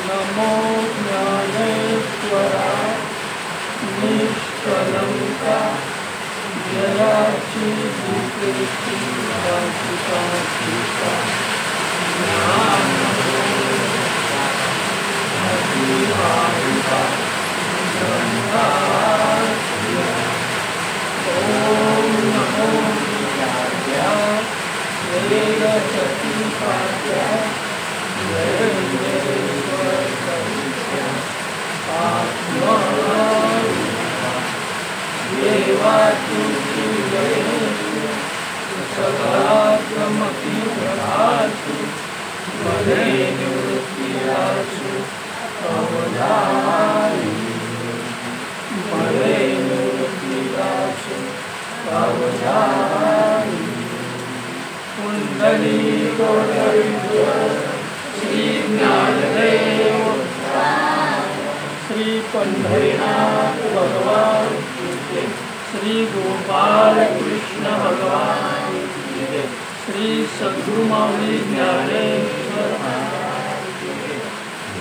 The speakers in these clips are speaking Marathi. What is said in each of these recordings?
नमो ज्ञानेश्वरा निष्कलंका जयाची दीप्ती वाचिका सीता ज्ञानमोहिता ओम नमो विद्याय वेदशतीपाय कुंडली श्री ज्ञानदेव श्री पंढरीनाथ भगवान श्री गोपाल कृष्ण भगवान श्री सद्गुरु माऊली ज्ञानेश्वर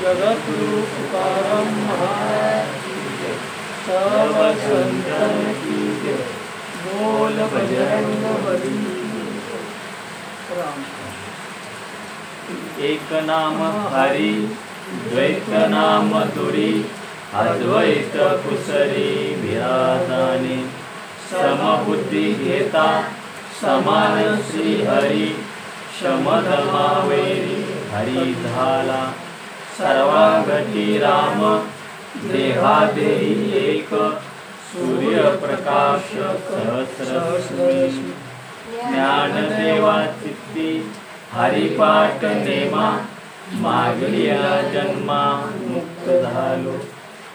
जगद्गुरु तुकाराम महाराज सर्व संतन की बोल बजरंग बली। एक नाम हरि द्वैत नाम दुरी अद्वैत कुसरी विराजाने समबुद्धी घेता समान श्री हरी शमधमावेरी हरी झाला सर्वांगती राम देहादेही एक सूर्य प्रकाश सहस्र ज्ञानदेवा चित्ती हरिपाठ नेमा मागलिया जन्मा मुक्त झालो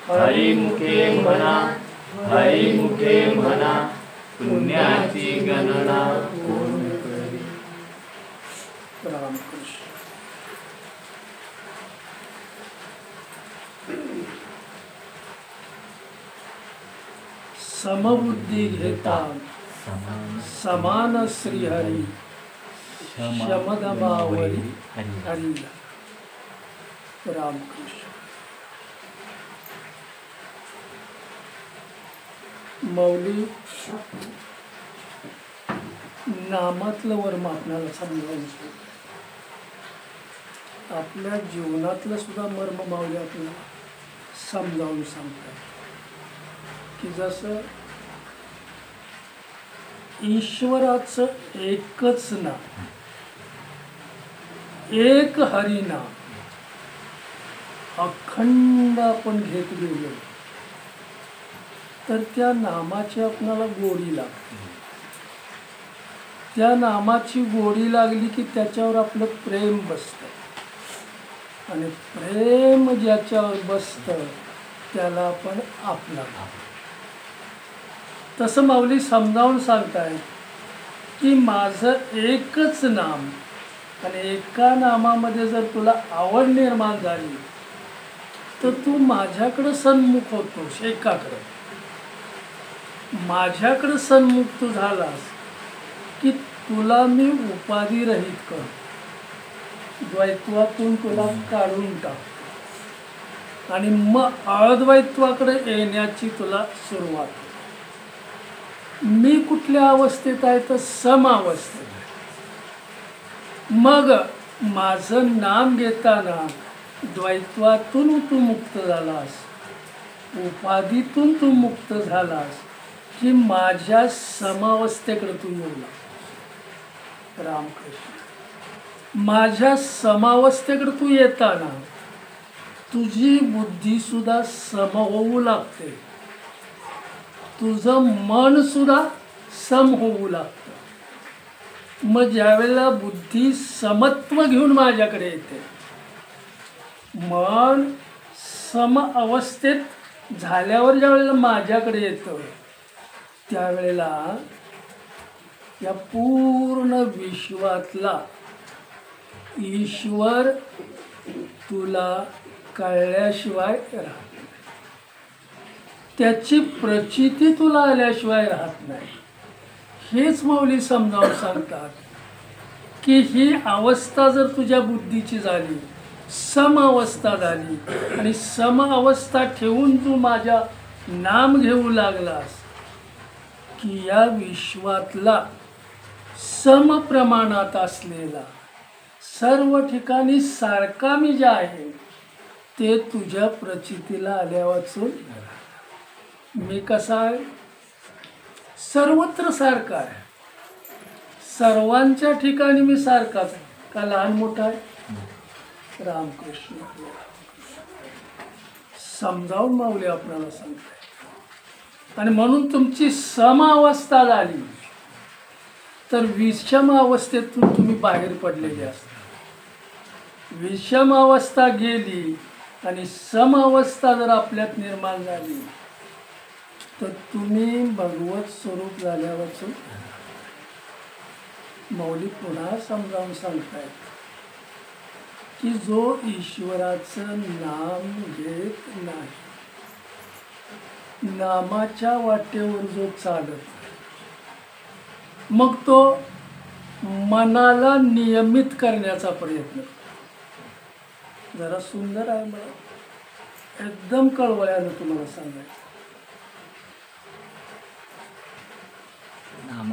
हरिमुखे म्हणा पुण्याची गणना कोण करी। समबुद्धी घेता समान श्रीहरी शमदमावरी हरी रामकृष्ण। मौली नामातलं वर्म आपल्याला समजावून आपल्या जीवनातलं सुद्धा मर्म माऊली आपल्याला समजावून सांगतात की जसं ईश्वराचं एकच नाम एक हरिनाम अखंड आपण घेत गेलो तर त्या नामाची आपल्याला गोडी लागते। त्या नामाची गोडी लागली की त्याच्यावर आपलं प्रेम बसतं आणि प्रेम ज्याच्यावर बसतं त्याला आपण आपला भावतो। तसं माऊली समजावून सांगताय की माझं एकच नाम आणि एका नामामध्ये जर तुला आवड निर्माण झाली तर तू माझ्याकडं सन्मुख होतोस। एकाकडं माझ्याकडं सन्मुख तू झालास की तुला मी उपाधी रहित करतो, द्वैत्वातून तुला काढून टाकतो आणि मग अद्वैत्वाकडे येण्याची तुला सुरुवात। मी कुठल्या अवस्थेत आहे तर सम अवस्थेत आहे। मग माझं नाम घेताना द्वैत्वातून तू मुक्त झालास, उपाधीतून तू मुक्त झालास की माझ्या समावस्थेकडे तू येऊ लागला। रामकृष्ण माझ्या समावस्थेकडे तू येताना तुझी बुद्धी सुद्धा सम होऊ लागते, तुझं मन सुद्धा सम होऊ लागतं। मग ज्यावेळेला बुद्धी समत्व घेऊन माझ्याकडे येते, मन सम अवस्थेत झाल्यावर ज्या वेळेला माझ्याकडे येतं त्यावेळेला या पूर्ण विश्वातला ईश्वर तुला कळल्याशिवाय राहत नाही, त्याची प्रचिती तुला आल्याशिवाय राहत नाही। हेच माऊली समजावून सांगतात की ही अवस्था जर तुझ्या बुद्धीची झाली, सम अवस्था झाली, आणि सम अवस्था ठेवून तू माझ्या नाम घेऊ लागलास, की या विश्वातला सम प्रमाणात असलेला सर्व ठिकाणी सारखा मी जे आहे ते तुझ्या प्रचितीला आल्या वाचून मी कसा आहे, सर्वत्र सारखा आहे, सर्वांच्या ठिकाणी मी सारखाच आहे. का लहान मोठा आहे? रामकृष्ण समजावून माऊली आपल्याला सांगताय. आणि म्हणून तुमची सम अवस्था झाली तर विषम अवस्थेतून तुम्ही बाहेर पडलेले असता. विषम अवस्था गेली आणि सम अवस्था जर आपल्यात निर्माण झाली तर तुम्ही भगवत स्वरूप झाल्यावरच मौली पुन्हा समजावून सांगतायत की जो ईश्वराचं नाम घेत नाही, नामाच्या वाटेवर जो चालत, मग तो मनाला नियमित करण्याचा प्रयत्न. जरा सुंदर आहे, मला एकदम कळवळ्यानं तुम्हाला सांगायचं.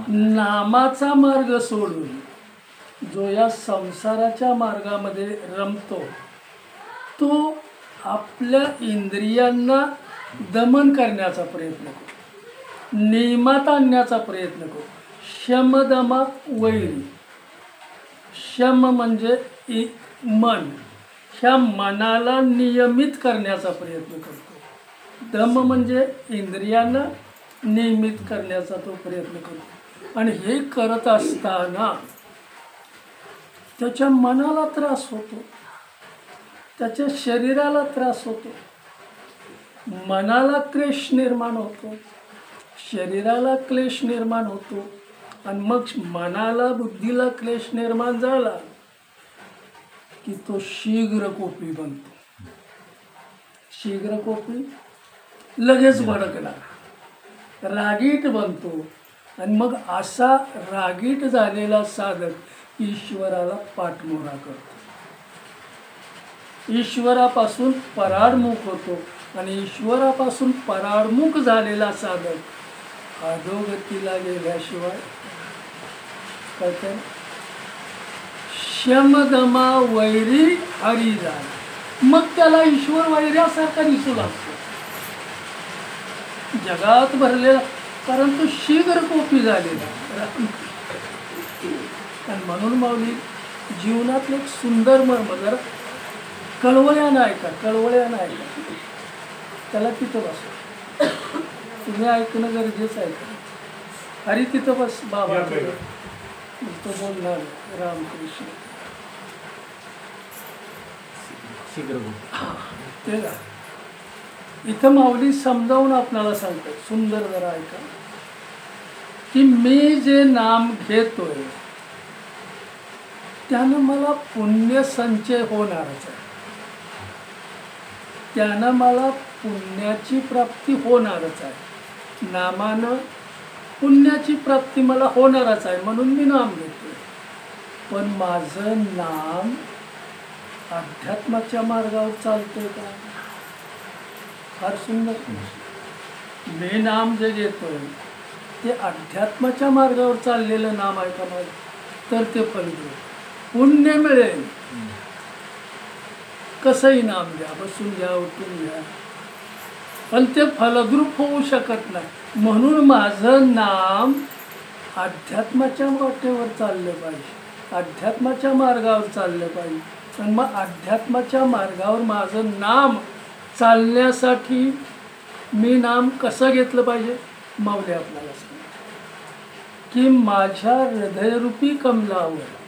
नामाचा मार्ग सोडून जो या संसाराच्या मार्गामध्ये रमतो तो आपल्या इंद्रियांना दमन करण्याचा प्रयत्न करतो, नियमात आणण्याचा प्रयत्न करतो. शमदमा वैरी. शम म्हणजे मन, ह्या मनाला नियमित करण्याचा प्रयत्न करतो. दम म्हणजे इंद्रियांना नियमित करण्याचा तो प्रयत्न करतो. आणि हे करत असताना त्याच्या मनाला त्रास होतो, त्याच्या शरीराला त्रास होतो. मनाला क्लेश निर्माण होतो, शरीराला क्लेश निर्माण होतो. आणि मग मनाला बुद्धीला क्लेश निर्माण झाला की तो शीघ्रकोपी बनतो. शीघ्रकोपी लगेच भडकला, रागीट बनतो. आणि मग असा रागीट झालेला साधक ईश्वराला पाठमोरा करतो, ईश्वरापासून पराडमुख होतो. आणि ईश्वरापासून पराडमुख झालेला साधक अधोगतीला गेल्याशिवाय काय, शमदमा वैरी हरिजा, मग त्याला ईश्वर वैर्यासारखा दिसू लागतो जगात भरलेला, कारण तो शीघ्रकोपी झालेला. आणि म्हणून माऊली जीवनातलं एक सुंदर मर्म जरा कळवळ्यानं ऐका, कळवळ्यानं ऐका. त्याला तिथं बस, तुम्ही ऐकणं गरजेचं आहे. अरे तिथं बस बाबा, तो बोलणार रामकृष्ण ते का. इथं माऊली समजावून आपल्याला सांगतात, सुंदर जरा ऐका, की मी जे नाम घेतोय त्यानं मला पुण्य संचय होणारच आहे, त्यानं मला पुण्याची प्राप्ती होणारच आहे. नामानं पुण्याची प्राप्ती मला होणारच आहे, म्हणून मी नाम घेतोय. पण माझं नाम अध्यात्माच्या मार्गावर चालतंय का? फार सुंदर. मी नाम जे घेतोय ते अध्यात्माच्या मार्गावर चाललेलं नाम आहे का माझं? तर ते फल मिळेल, पुण्य मिळेल. कसंही नाम घ्या, बसून घ्या, उठून घ्या, पण ते फलद्रूप होऊ शकत नाही. म्हणून माझं नाम अध्यात्माच्या वाटेवर चाललं पाहिजे, अध्यात्माच्या मार्गावर चाललं पाहिजे. आणि मग अध्यात्माच्या मार्गावर माझं नाम चालण्यासाठी मी नाम कसं घेतलं पाहिजे? माऊली आपल्याला सांग की माझ्या हृदयरूपी कमलावर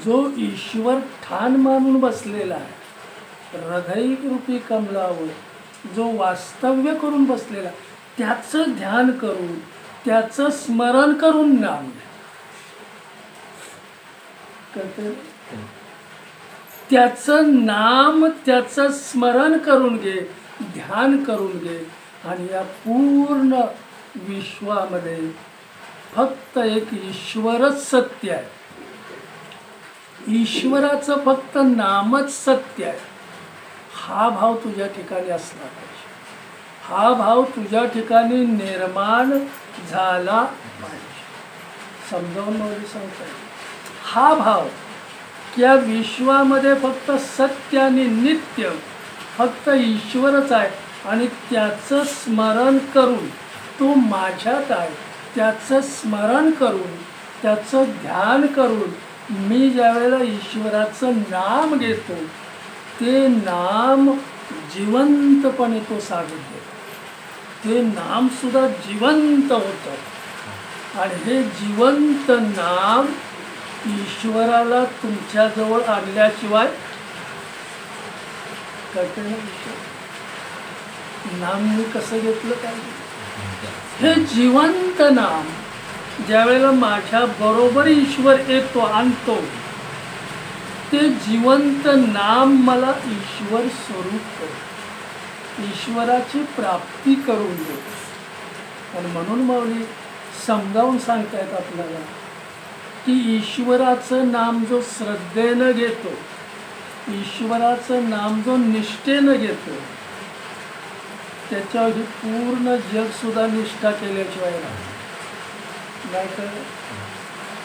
जो ईश्वर ठाण मानून बसलेला आहे, हृदयरूपी कमलावर जो वास्तव्य करून बसलेला, त्याचं ध्यान करून, त्याचं स्मरण करून नाम करते. त्याचं नाम, त्याचं स्मरण करून घे, ध्यान करून घे. आणि या पूर्ण विश्वामध्ये फक्त एक ईश्वरच सत्य आहे. ईश्वराचं फक्त नामच सत्य आहे, हा भाव तुझ्या ठिकाणी असला पाहिजे. हा भाव तुझ्या ठिकाणी निर्माण झाला पाहिजे. समजावून माऊली सांगतात हा भाव या विश्वामध्ये फक्त सत्य आणि नित्य फक्त ईश्वरच आहे आणि त्याचं स्मरण करून तो माझ्यात आहे, त्याचं स्मरण करून त्याचं ध्यान करून मी ज्यावेळेला ईश्वराचं नाम घेतो ते नाम जिवंतपणे तो सागत देतो. ते नामसुद्धा जिवंत होतं आणि हे जिवंत नाम ईश्वराला तुमच्याजवळ आणल्याशिवाय कळते ना. नाम मी कसं घेतलं काय, हे जिवंत नाम ज्यावेळेला माझ्या बरोबर ईश्वर येतो आणतो ते जिवंत नाम मला ईश्वर स्वरूप करतो, ईश्वराची प्राप्ती करून देतो. आणि म्हणून माऊली समजावून सांगतायत आपल्याला की ईश्वराचं नाम जो श्रद्धेनं घेतो, ईश्वराचं नाम जो निष्ठेनं घेतो त्याच्यावर ही पूर्ण जगसुद्धा निष्ठा केल्याशिवाय राहत नाही. तर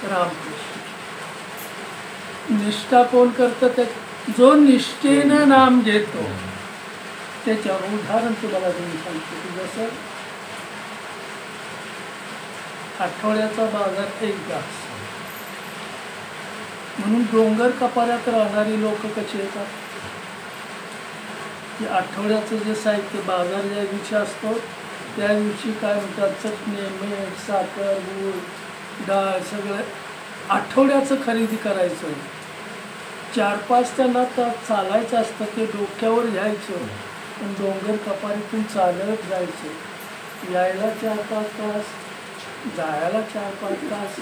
रामकृष्ण निष्ठा कोण करतं, ते जो निष्ठेनं नाम घेतो त्याच्यावर उदाहरण तुम्हाला देऊन सांगतो की जसं आठवड्याचा बाजार एकदा असतो म्हणून डोंगर कपाऱ्यात राहणारी लोक कशी येतात की आठवड्याचं जे साहित्य बाजार ज्या दिवशी असतो त्या दिवशी काय म्हणतात चटणी मीठ साखर गूळ डाळ सगळं आठवड्याचं खरेदी करायचं. 4-5 त्यांना चालायचं असतं ते डोक्यावर घ्यायचं पण डोंगर कपारीतून चालत जायचं. यायला 4-5 तास जायला 4-5 तास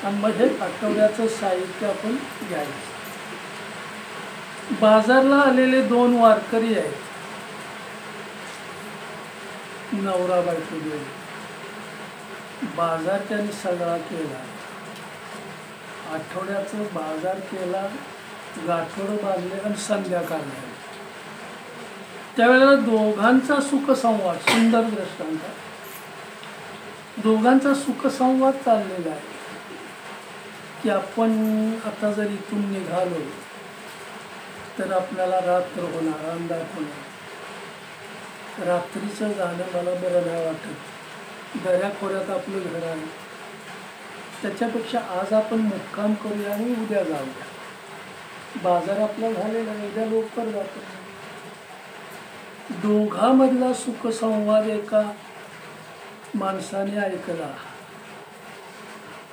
आणि मग हे आठवड्याचं साहित्य आपण घ्यायचं. बाजारला आलेले 2 वारकरी आहेत, नवरा बायको गेले. बाजार त्यांनी सगळा केला, आठवड्याचं बाजार केला, गाठोडं बांधले आणि संध्याकाळ झाली. त्यावेळेला दोघांचा सुखसंवाद, सुंदर दृष्टांत, दोघांचा सुखसंवाद चाललेला आहे की आपण आता जर इथून निघालो तर आपल्याला रात्र होणार, अंधार होणार. रात्रीचं जाणं मला बरं नाही वाटत, दऱ्याखोऱ्यात आपलं घर आहे, त्याच्यापेक्षा आज आपण मुक्काम करूया आणि उद्या जाऊया. बाजार आपला झालेला आहे, उद्या लवकर जातो. दोघांमधला सुखसंवाद एका माणसाने ऐकला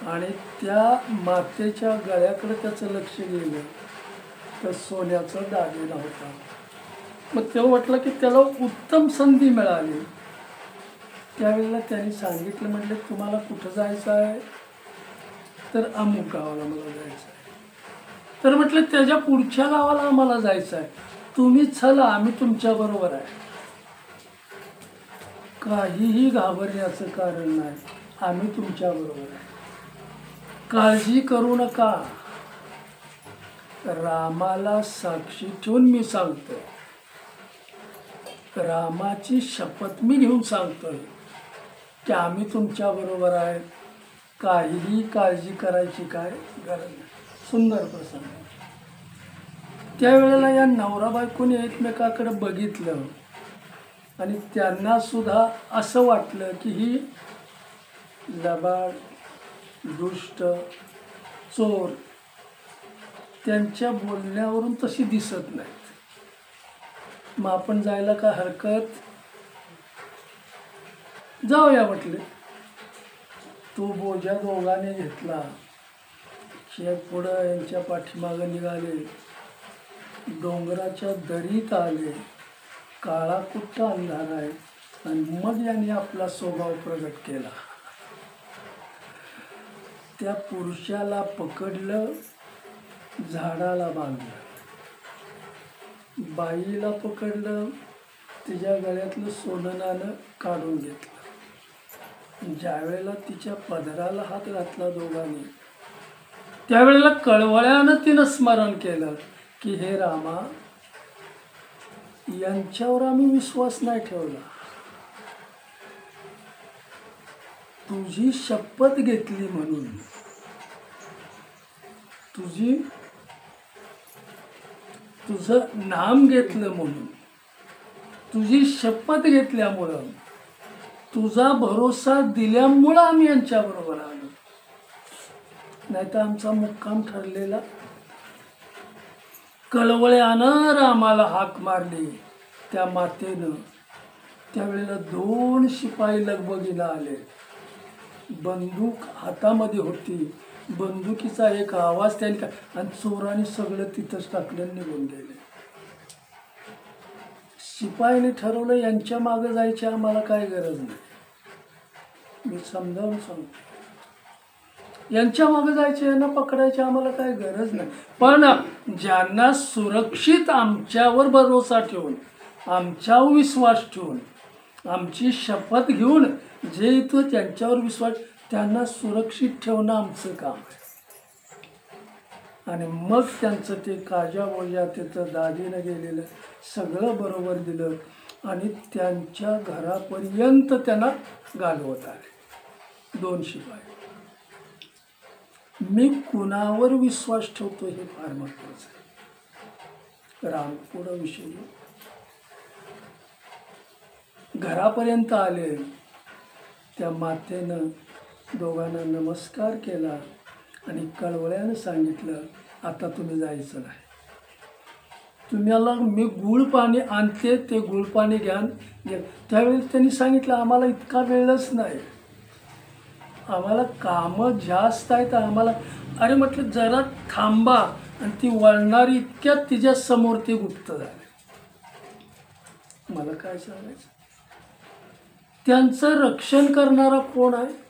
आणि त्या मातेच्या गळ्याकडे त्याचं लक्ष गेलं तर सोन्याचा दागिना होता. मग तेव्हा वाटलं की त्याला उत्तम संधी मिळाली. त्यावेळेला त्यांनी सांगितलं, म्हटलं तुम्हाला कुठं जायचं आहे तर अमुक गावाला मला जायचं आहे. तर म्हटलं त्याच्या पुढच्या गावाला आम्हाला जायचं आहे, तुम्ही चला आम्ही तुमच्याबरोबर आहे. काहीही घाबरण्याचं कारण नाही, आम्ही तुमच्याबरोबर आहे, काळजी करू नका. रामाला साक्षी ठेवून मी सांगतोय, रामाची शपथ मी घेऊन सांगतोय की आम्ही तुमच्या बरोबर आहे, काहीही काळजी करायची काय गरज नाही. सुंदर प्रसंग. त्यावेळेला या नवरा बायकोने एकमेकाकडे बघितलं आणि त्यांना सुद्धा असं वाटलं की ही लबाड, दुष्ट, चोर त्यांच्या बोलण्यावरून तशी दिसत नाहीत, मग आपण जायला का हरकत, जाऊया म्हटले. तो बोजा दोघांनी घेतला, शेत पुढं यांच्या पाठीमागं निघाले, डोंगराच्या दरीत आले, काळा कुट्ट अंधार आहे आणि मग यांनी आपला स्वभाव प्रगट केला. त्या पुरुषाला पकडलं, झाडाला बांधलं, बाईला पकडलं, तिच्या गळ्यातलं सोनं नाणं काढून घेतलं. ज्या वेळेला तिच्या पदराला हात घातला दोघांनी त्यावेळेला कळवळ्यानं तिनं स्मरण केलं की हे रामा, यांच्यावर आम्ही विश्वास नाही ठेवला, तुझी शपथ घेतली म्हणून, तुझं नाम घेतलं म्हणून, तुझी शपथ घेतल्यामुळं, तुझा भरोसा दिल्यामुळं आम्ही यांच्याबरोबर आलो, नाही तर आमचा मुक्काम ठरलेला. कळवळ्यानं रामाला हाक मारली त्या मातेनं. त्यावेळेला 2 शिपाई लगबगीला आले, बंदूक हातामध्ये होती, बंदुकीचा एक आवाज त्यांनी आणि चोराने सगळं तिथंच टाकलं, निघून गेले. शिपाईने ठरवलं यांच्या मागे जायची आम्हाला काय गरज नाही. मी समजावून सांगतो, यांच्या मागे जायचे, यांना पकडायचे आम्हाला काय गरज नाही. पण ज्यांना सुरक्षित आमच्यावर भरोसा ठेवून, आमच्यावर विश्वास ठेवून, आमची शपथ घेऊन जे येतो त्यांच्यावर विश्वास, त्यांना सुरक्षित ठेवणं आमचं काम आहे. आणि मग त्यांचं ते काजा बोजा तिथं दागीनं गेलेलं सगळं बरोबर दिलं आणि त्यांच्या घरापर्यंत त्यांना घालवत आले 2 शिपाई. मी कुणावर विश्वास ठेवतो हे फार महत्वाचं आहे. रामपुढं विषयी घरापर्यंत आले, त्या मातेनं दोघांना नमस्कार केला आणि कळवळ्यानं सांगितलं, आता तुम्ही जायचं नाही, तुम्हाला मी गुळ पाणी आणते, ते गुळ पाणी घ्या. त्यावेळी त्यांनी सांगितलं, आम्हाला इतका वेळच नाही, आम्हाला कामं जास्त आहेत आम्हाला. अरे म्हटलं जरा थांबा. आणि ती वळणारी इतक्यात तिच्या समोर ते गुप्त झाले. मला काय सांगायचं, त्यांचं रक्षण करणारा कोण आहे?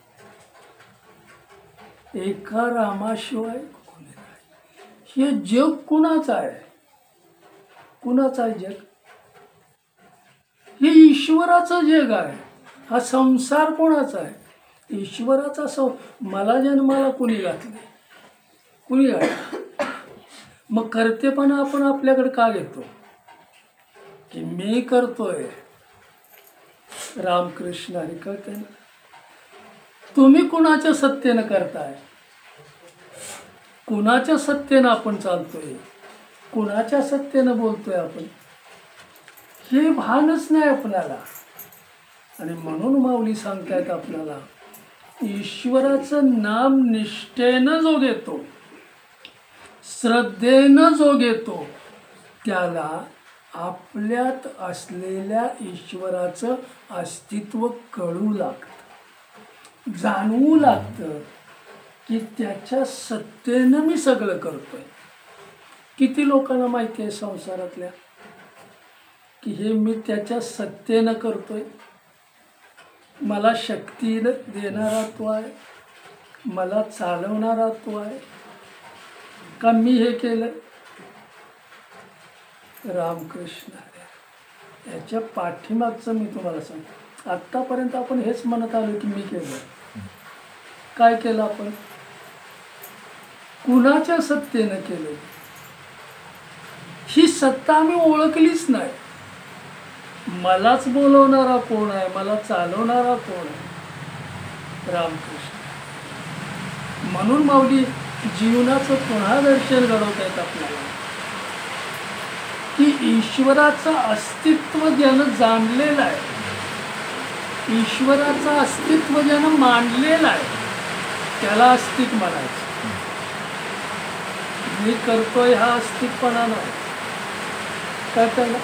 एका रामाशिवाय कोणी नाही. हे जग कुणाचं आहे? कुणाचं आहे जग? हे ईश्वराचं जग आहे. हा संसार कोणाचा आहे? ईश्वराचा. मला जन्माला कुणी घातले? कुणी घातले? मग करतेपणा आपण आपल्याकडे का घेतो की मी करतोय? रामकृष्ण हरी कळते ना. तुम्ही कुणाच्या सत्तेनं करताय? कुणाच्या सत्तेनं आपण चालतोय? कुणाच्या सत्तेनं बोलतोय आपण? हे भानच नाही आपल्याला. आणि म्हणून माऊली सांगतायत आपल्याला, ईश्वराचं नाम निष्ठेनं जो घेतो, श्रद्धेनं जो घेतो, त्याला आपल्यात असलेल्या ईश्वराचं अस्तित्व कळू लागतं, जाणवू लागतं की त्याच्या सत्तेनं मी सगळं करतोय. किती लोकांना माहिती आहे संसारातल्या की हे मी त्याच्या सत्तेनं करतोय, मला शक्ती देणारा तो आहे, मला चालवणारा तो आहे, का मी हे केलं? रामकृष्ण हरी. याच्या पाठीमागचं मी तुम्हाला सांगतो. आत्तापर्यंत आपण हेच म्हणत आलो की मी केलं. काय केलं आपण? कुणाच्या सत्तेनं केलं? ही सत्ता आम्ही ओळखलीच नाही. मलाच बोलवणारा कोण आहे, मला चालवणारा कोण आहे? रामकृष्ण. म्हणून माऊली जीवनाचं पुन्हा दर्शन घडवत आहेत आपल्याला की ईश्वराचं अस्तित्व ज्यानं जाणलेलं आहे, ईश्वराचं अस्तित्व ज्यानं मांडलेलं आहे, त्याला अस्तित्व म्हणायचं. मी करतोय हा अस्तित्वपणा नाही. काय त्याला?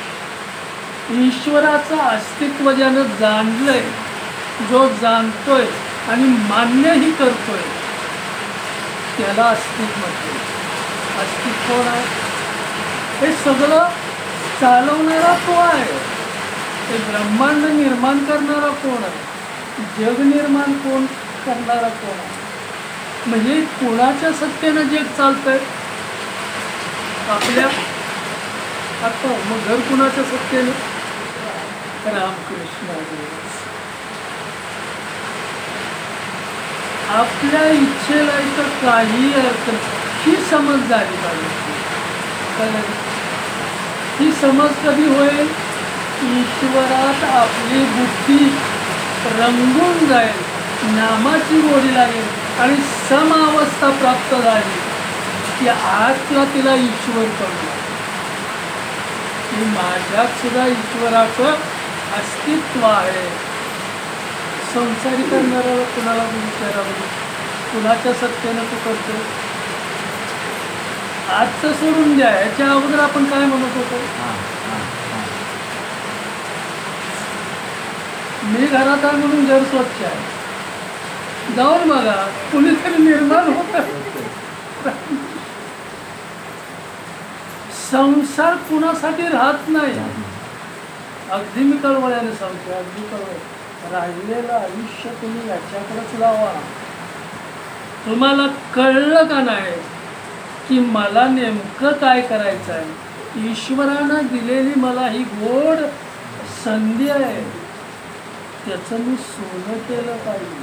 ईश्वराचं अस्तित्व ज्यानं जाणलंय, जो जाणतोय आणि मान्यही करतोय, त्याला अस्तित्व म्हणतो. अस्तित्व कोण आहे? हे सगळं चालवणारा तो आहे. हे ब्रह्मांड निर्माण करणारा कोण आहे? जग निर्माण कोण करणारा कोण आहे? म्हणजे कोणाच्या सत्तेनं जग चालतंय? आपल्या. आता मग घर कुणाच्या सत्तेनं? रामकृष्ण. आपल्या इच्छेला इथं काही अर्थ नाही. ही समज झाली पाहिजे. कळलं? ही समज कधी होईल? ईश्वरात आपली बुद्धी रंगून जाईल, नामाची गोडी लागेल आणि समावस्था प्राप्त झाली की आजला तिला ईश्वर कळला की माझ्यात सुद्धा ईश्वराचं अस्तित्व आहे. संसारी करणाऱ्याला कुणाला विचारावं, कुणाच्या सत्तेनं तू करतो? आजचं सोडून द्या, ह्याच्या अगोदर आपण काय म्हणत होतो? मी घरात आहे म्हणून घर स्वच्छ आहे. जाऊन बघा, कुणीतरी निर्माण होत. संसार कुणासाठी राहत नाही. अगदी मी कळवळ्याने सांगतो, अगदी कळवळ. राहिलेलं आयुष्य तुम्ही याच्याकडेच लावा. तुम्हाला कळलं का नाही की मला नेमकं काय करायचं आहे? ईश्वरानं दिलेली मला ही गोड संधी आहे, त्याचं मी सोनं केलं पाहिजे.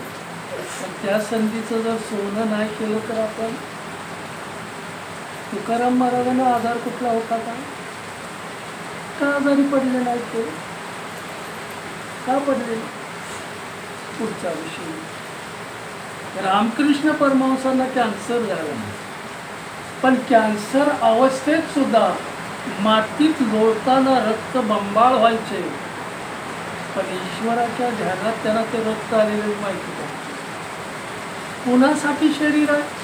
त्या संधीचं जर सोनं नाही केलं तर आपण, तुकाराम महाराजांना आधार कुठला होता का आजारी पडले नाही ते? का पडले? पुढचा विषय. रामकृष्ण परमहंसांना कॅन्सर झाला, पण कॅन्सर अवस्थेत सुद्धा मातीत लोळताना रक्त बंबाळ व्हायचे, पण ईश्वराच्या ध्यानात त्यांना ते रक्त आलेले माहिती पडते. कुणासाठी शरीर आहे?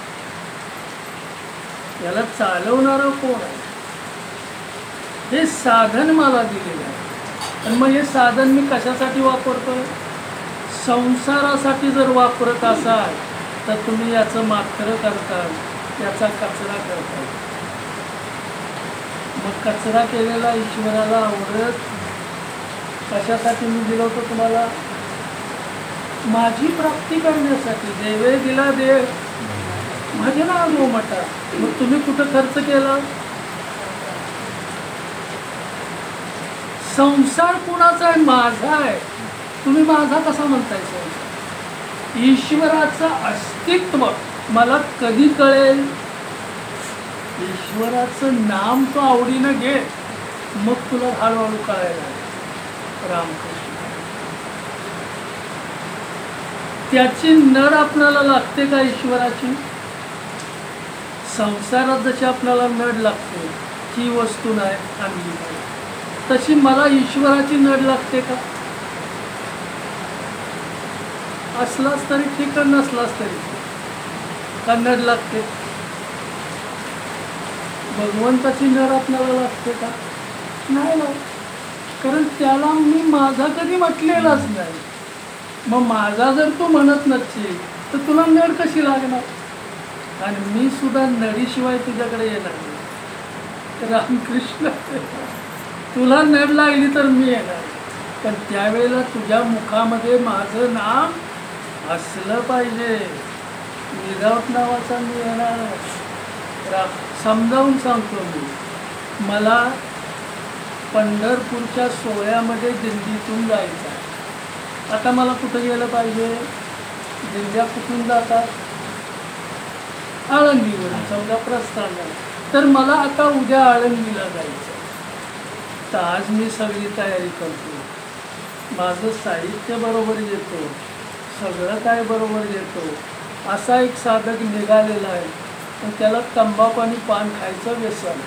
याला चालवणारं कोण आहे? हे साधन मला दिलेलं आहे. आणि मग हे साधन मी कशासाठी वापरतोय? संसारासाठी जर वापरत असाल तर तुम्ही याचं मात्र करता, याचा कचरा करता. मग कचरा केलेला ईश्वराला आवडत कशासाठी मी दिलं होतं तुम्हाला? माझी प्राप्ती करण्यासाठी. देवे दिला देव माझे ना आलो म्हटा. मग तुम्ही कुठं खर्च केला? संसार कुणाचा आहे? माझा आहे. तुम्ही माझा कसा म्हणताय? संसार ईश्वराचं अस्तित्व मला कधी कळेल? ईश्वराचं नाम तो आवडीनं घे, मग तुला हळूहळू कळायला. रामकृष्ण त्याची नड आपल्याला लागते का ईश्वराची? संसारात जशी आपल्याला नड लागते ही वस्तू नाही आणली नाही, तशी मला ईश्वराची नड लागते का? असलाच तरी ठीक, नसलाच तरी का नड लागते? भगवंताची नड आपल्याला लागते का? नाही लागत, कारण त्याला मी माझा कधी म्हटलेलाच नाही. मग माझा जर तू म्हणत नसशील तर तुला नड कशी लागणार? आणि मी सुद्धा नडीशिवाय तुझ्याकडे येणार नाही. रामकृष्ण तुला नड लागली तर मी येणार, पण त्यावेळेला तुझ्या मुखामध्ये माझं नाम असलं पाहिजे. विदाऊट नावाचा मी येणार. समजावून सांगतो मी. मला पंढरपूरच्या सोहळ्यामध्ये दिंडीतून जायचं आहे. आता मला कुठं गेलं पाहिजे? दिंड्या कुठून जातात? आळंदीवरून समजा प्रस्थान झालं, तर मला आता उद्या आळंदीला जायचं. तर आज मी सगळी तयारी करतो, माझं साहित्य बरोबर येतो, सगळं काय बरोबर येतो. असा एक साधक निघालेला आहे, पण त्याला तंबाखू आणि पान खायचं व्यसन.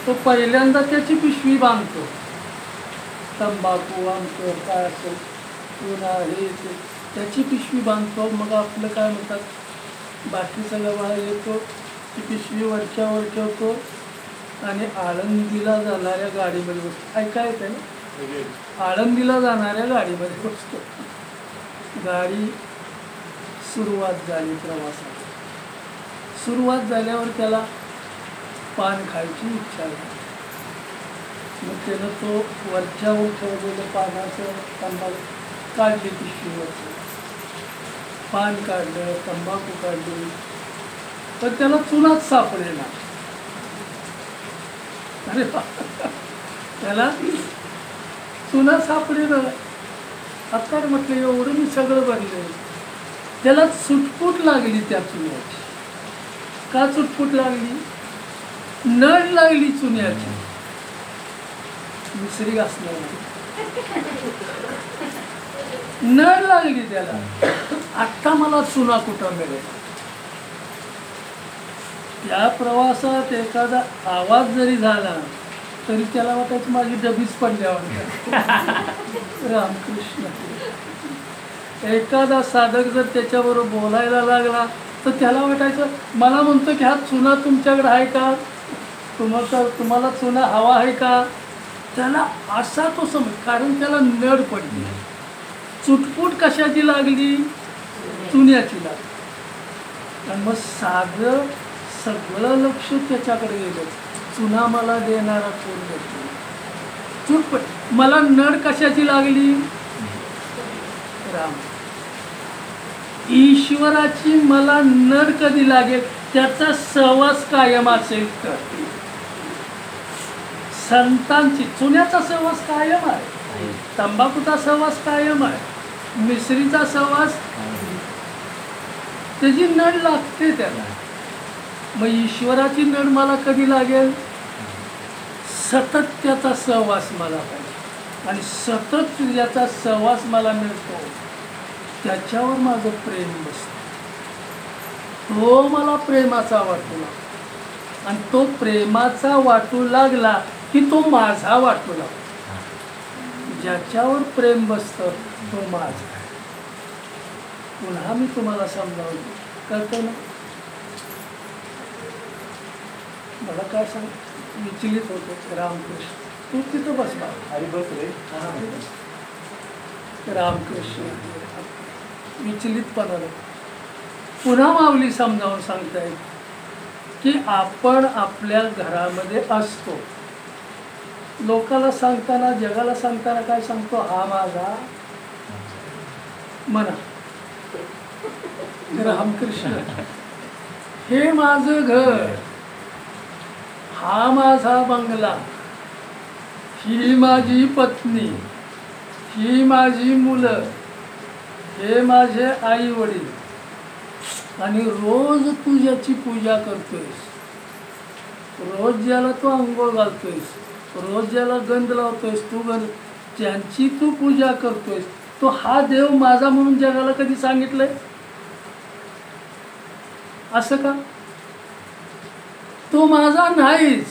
तो पहिल्यांदा त्याची पिशवी बांधतो, तंबाखू आमचं काय असेल पुन्हा हे त्याची पिशवी बांधतो. मग आपलं काय म्हणतात, बाकी सगळं बाहेर येतो, ती पिशवी वरच्यावर ठेवतो आणि आळंदीला जाणाऱ्या गाडीमध्ये बसतो. ऐकाय येते ना? आळंदीला जाणाऱ्या गाडीमध्ये बसतो. गाडी सुरुवात झाली प्रवासाला. सुरुवात झाल्यावर त्याला पान खायची इच्छा झाली. मग त्यानं तो वरच्यावर ठेवलेलं पानाचं तंबाखू काढली, पिशवीवरचं पान काढलं, तंबाखू काढली, तर त्याला चुनाच सापडेना. अरे त्याला चुना सापडेना. आता म्हटलं एवढं मी सगळं भरले, त्याला सुटपूट लागली त्या चुन्याची. का चुटपुट लागली? नळ लागली चुन्याची, मिसरी घासणार नळ लागली त्याला. आता मला चुना कुठं मिळेल? त्या प्रवासात एखादा आवाज जरी झाला तरी त्याला वाटायचं माझी डबीच पडल्यावर. रामकृष्ण. एखादा साधक जर त्याच्याबरोबर बोलायला लागला तर त्याला वाटायचं, मला म्हणतो की हा चुना तुमच्याकडे आहे का, तुम्हाला चुना हवा आहे का? त्याला असा तो समज, कारण त्याला नड पडली. चुटपुट कशाची लागली? चुन्याची लागली. आणि मग साधं सगळं लक्ष त्याच्याकडे गेलं. चुना मला देणारा कोण देतो? चुटपट. मला नड कशाची लागली? राम. ईश्वराची मला नड कधी लागेल? त्याचा सहवास कायम असेल तर. संतांची चुन्याचा सहवास कायम आहे, तंबाखूचा सहवास कायम आहे, मिसरीचा सहवास, त्याची नड लागते त्याला. मग ईश्वराची नड मला कधी लागेल? सतत त्याचा सहवास मला पाहिजे. आणि सतत याचा सहवास मला मिळतो, त्याच्यावर माझं प्रेम बसतं. तो मला प्रेमाचा वाटू लागतो. आणि तो प्रेमाचा वाटू लागला की तो माझा वाटू लागतो. ज्याच्यावर प्रेम बसतं तो माझा. पुन्हा मी तुम्हाला समजावलं, कळतं ना? मला काय सांग, विचलित होतो. रामकृष्ण, तू तिथं बसला. हरी बस रे. रामकृष्ण. विचलितपणाला पुन्हा माऊली समजावून सांगताय की आपण आपल्या घरामध्ये असतो. लोकाला सांगताना, जगाला सांगताना काय सांगतो? हा माझा म्हणा. रामकृष्ण. हे माझं घर, हा माझा बंगला, ही माझी पत्नी, ही माझी मुलं, हे माझे आई वडील. आणि रोज तू ज्याची पूजा करतोयस, रोज ज्याला तू अंघोळ घालतोयस, रोज ज्याला गंध लावतोयस, ज्यांची तू पूजा करतोयस, तो हा देव माझा म्हणून जगाला कधी सांगितलंय? असं का? तो माझा नाहीच.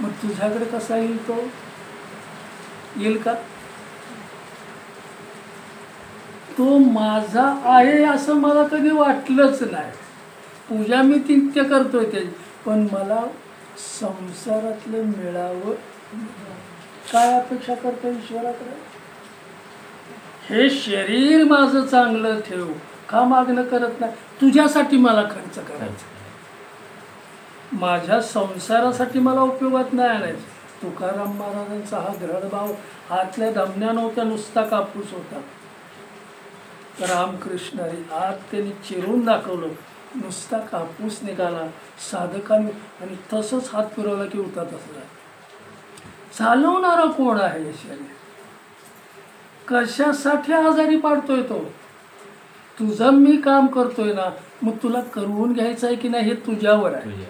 मग तुझ्याकडे कसा येईल? तो येईल का? तो माझा आहे असं मला कधी वाटलंच नाही. पूजा मी नित्य करतोय त्याची, पण मला संसारातलं मिळावं. काय अपेक्षा करतो ईश्वराकडे? हे शरीर माझं चांगलं ठेव, का मागणं करत नाही? तुझ्यासाठी मला खर्च करायचा, माझ्या संसारासाठी मला उपयोगात नाही आणायचं. तुकाराम महाराजांचा हा दृढ भाव, हातल्या धमन्या नव्हत्या, नुसता कापूस होता. रामकृष्णारी आत त्यांनी चिरून दाखवलं, नुसता कापूस निघाला साधकांनी, आणि तसंच हात फिरवला की होता तसं. चालवणारा कोण आहे हे शरीर? कशासाठी आजारी पाडतोय तो? तुझं मी काम करतोय ना, मग तुला करवून घ्यायचं आहे की नाही हे तुझ्यावर आहे.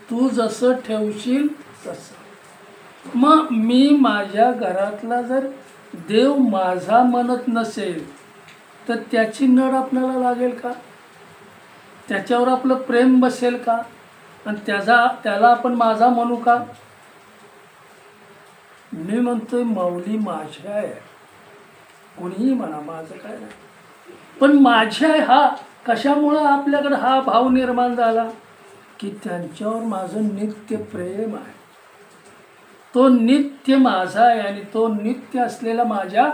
तू जसं ठेवशील तसं. मग मी माझ्या घरातला जर देव माझा म्हणत नसेल तर त्याची नड आपल्याला लागेल का? त्याच्यावर आपलं प्रेम बसेल का? आणि त्याला आपण माझा म्हणू का? मी म्हणतोय माऊली माझी आहे, कोणीही म्हणा, माझं काय नाही, पण माझी आहे. हा कशामुळं आपल्याकडे हा भाव निर्माण झाला? की त्यांच्यावर माझं नित्य प्रेम आहे. तो नित्य माझा आहे आणि तो नित्य असलेला माझ्या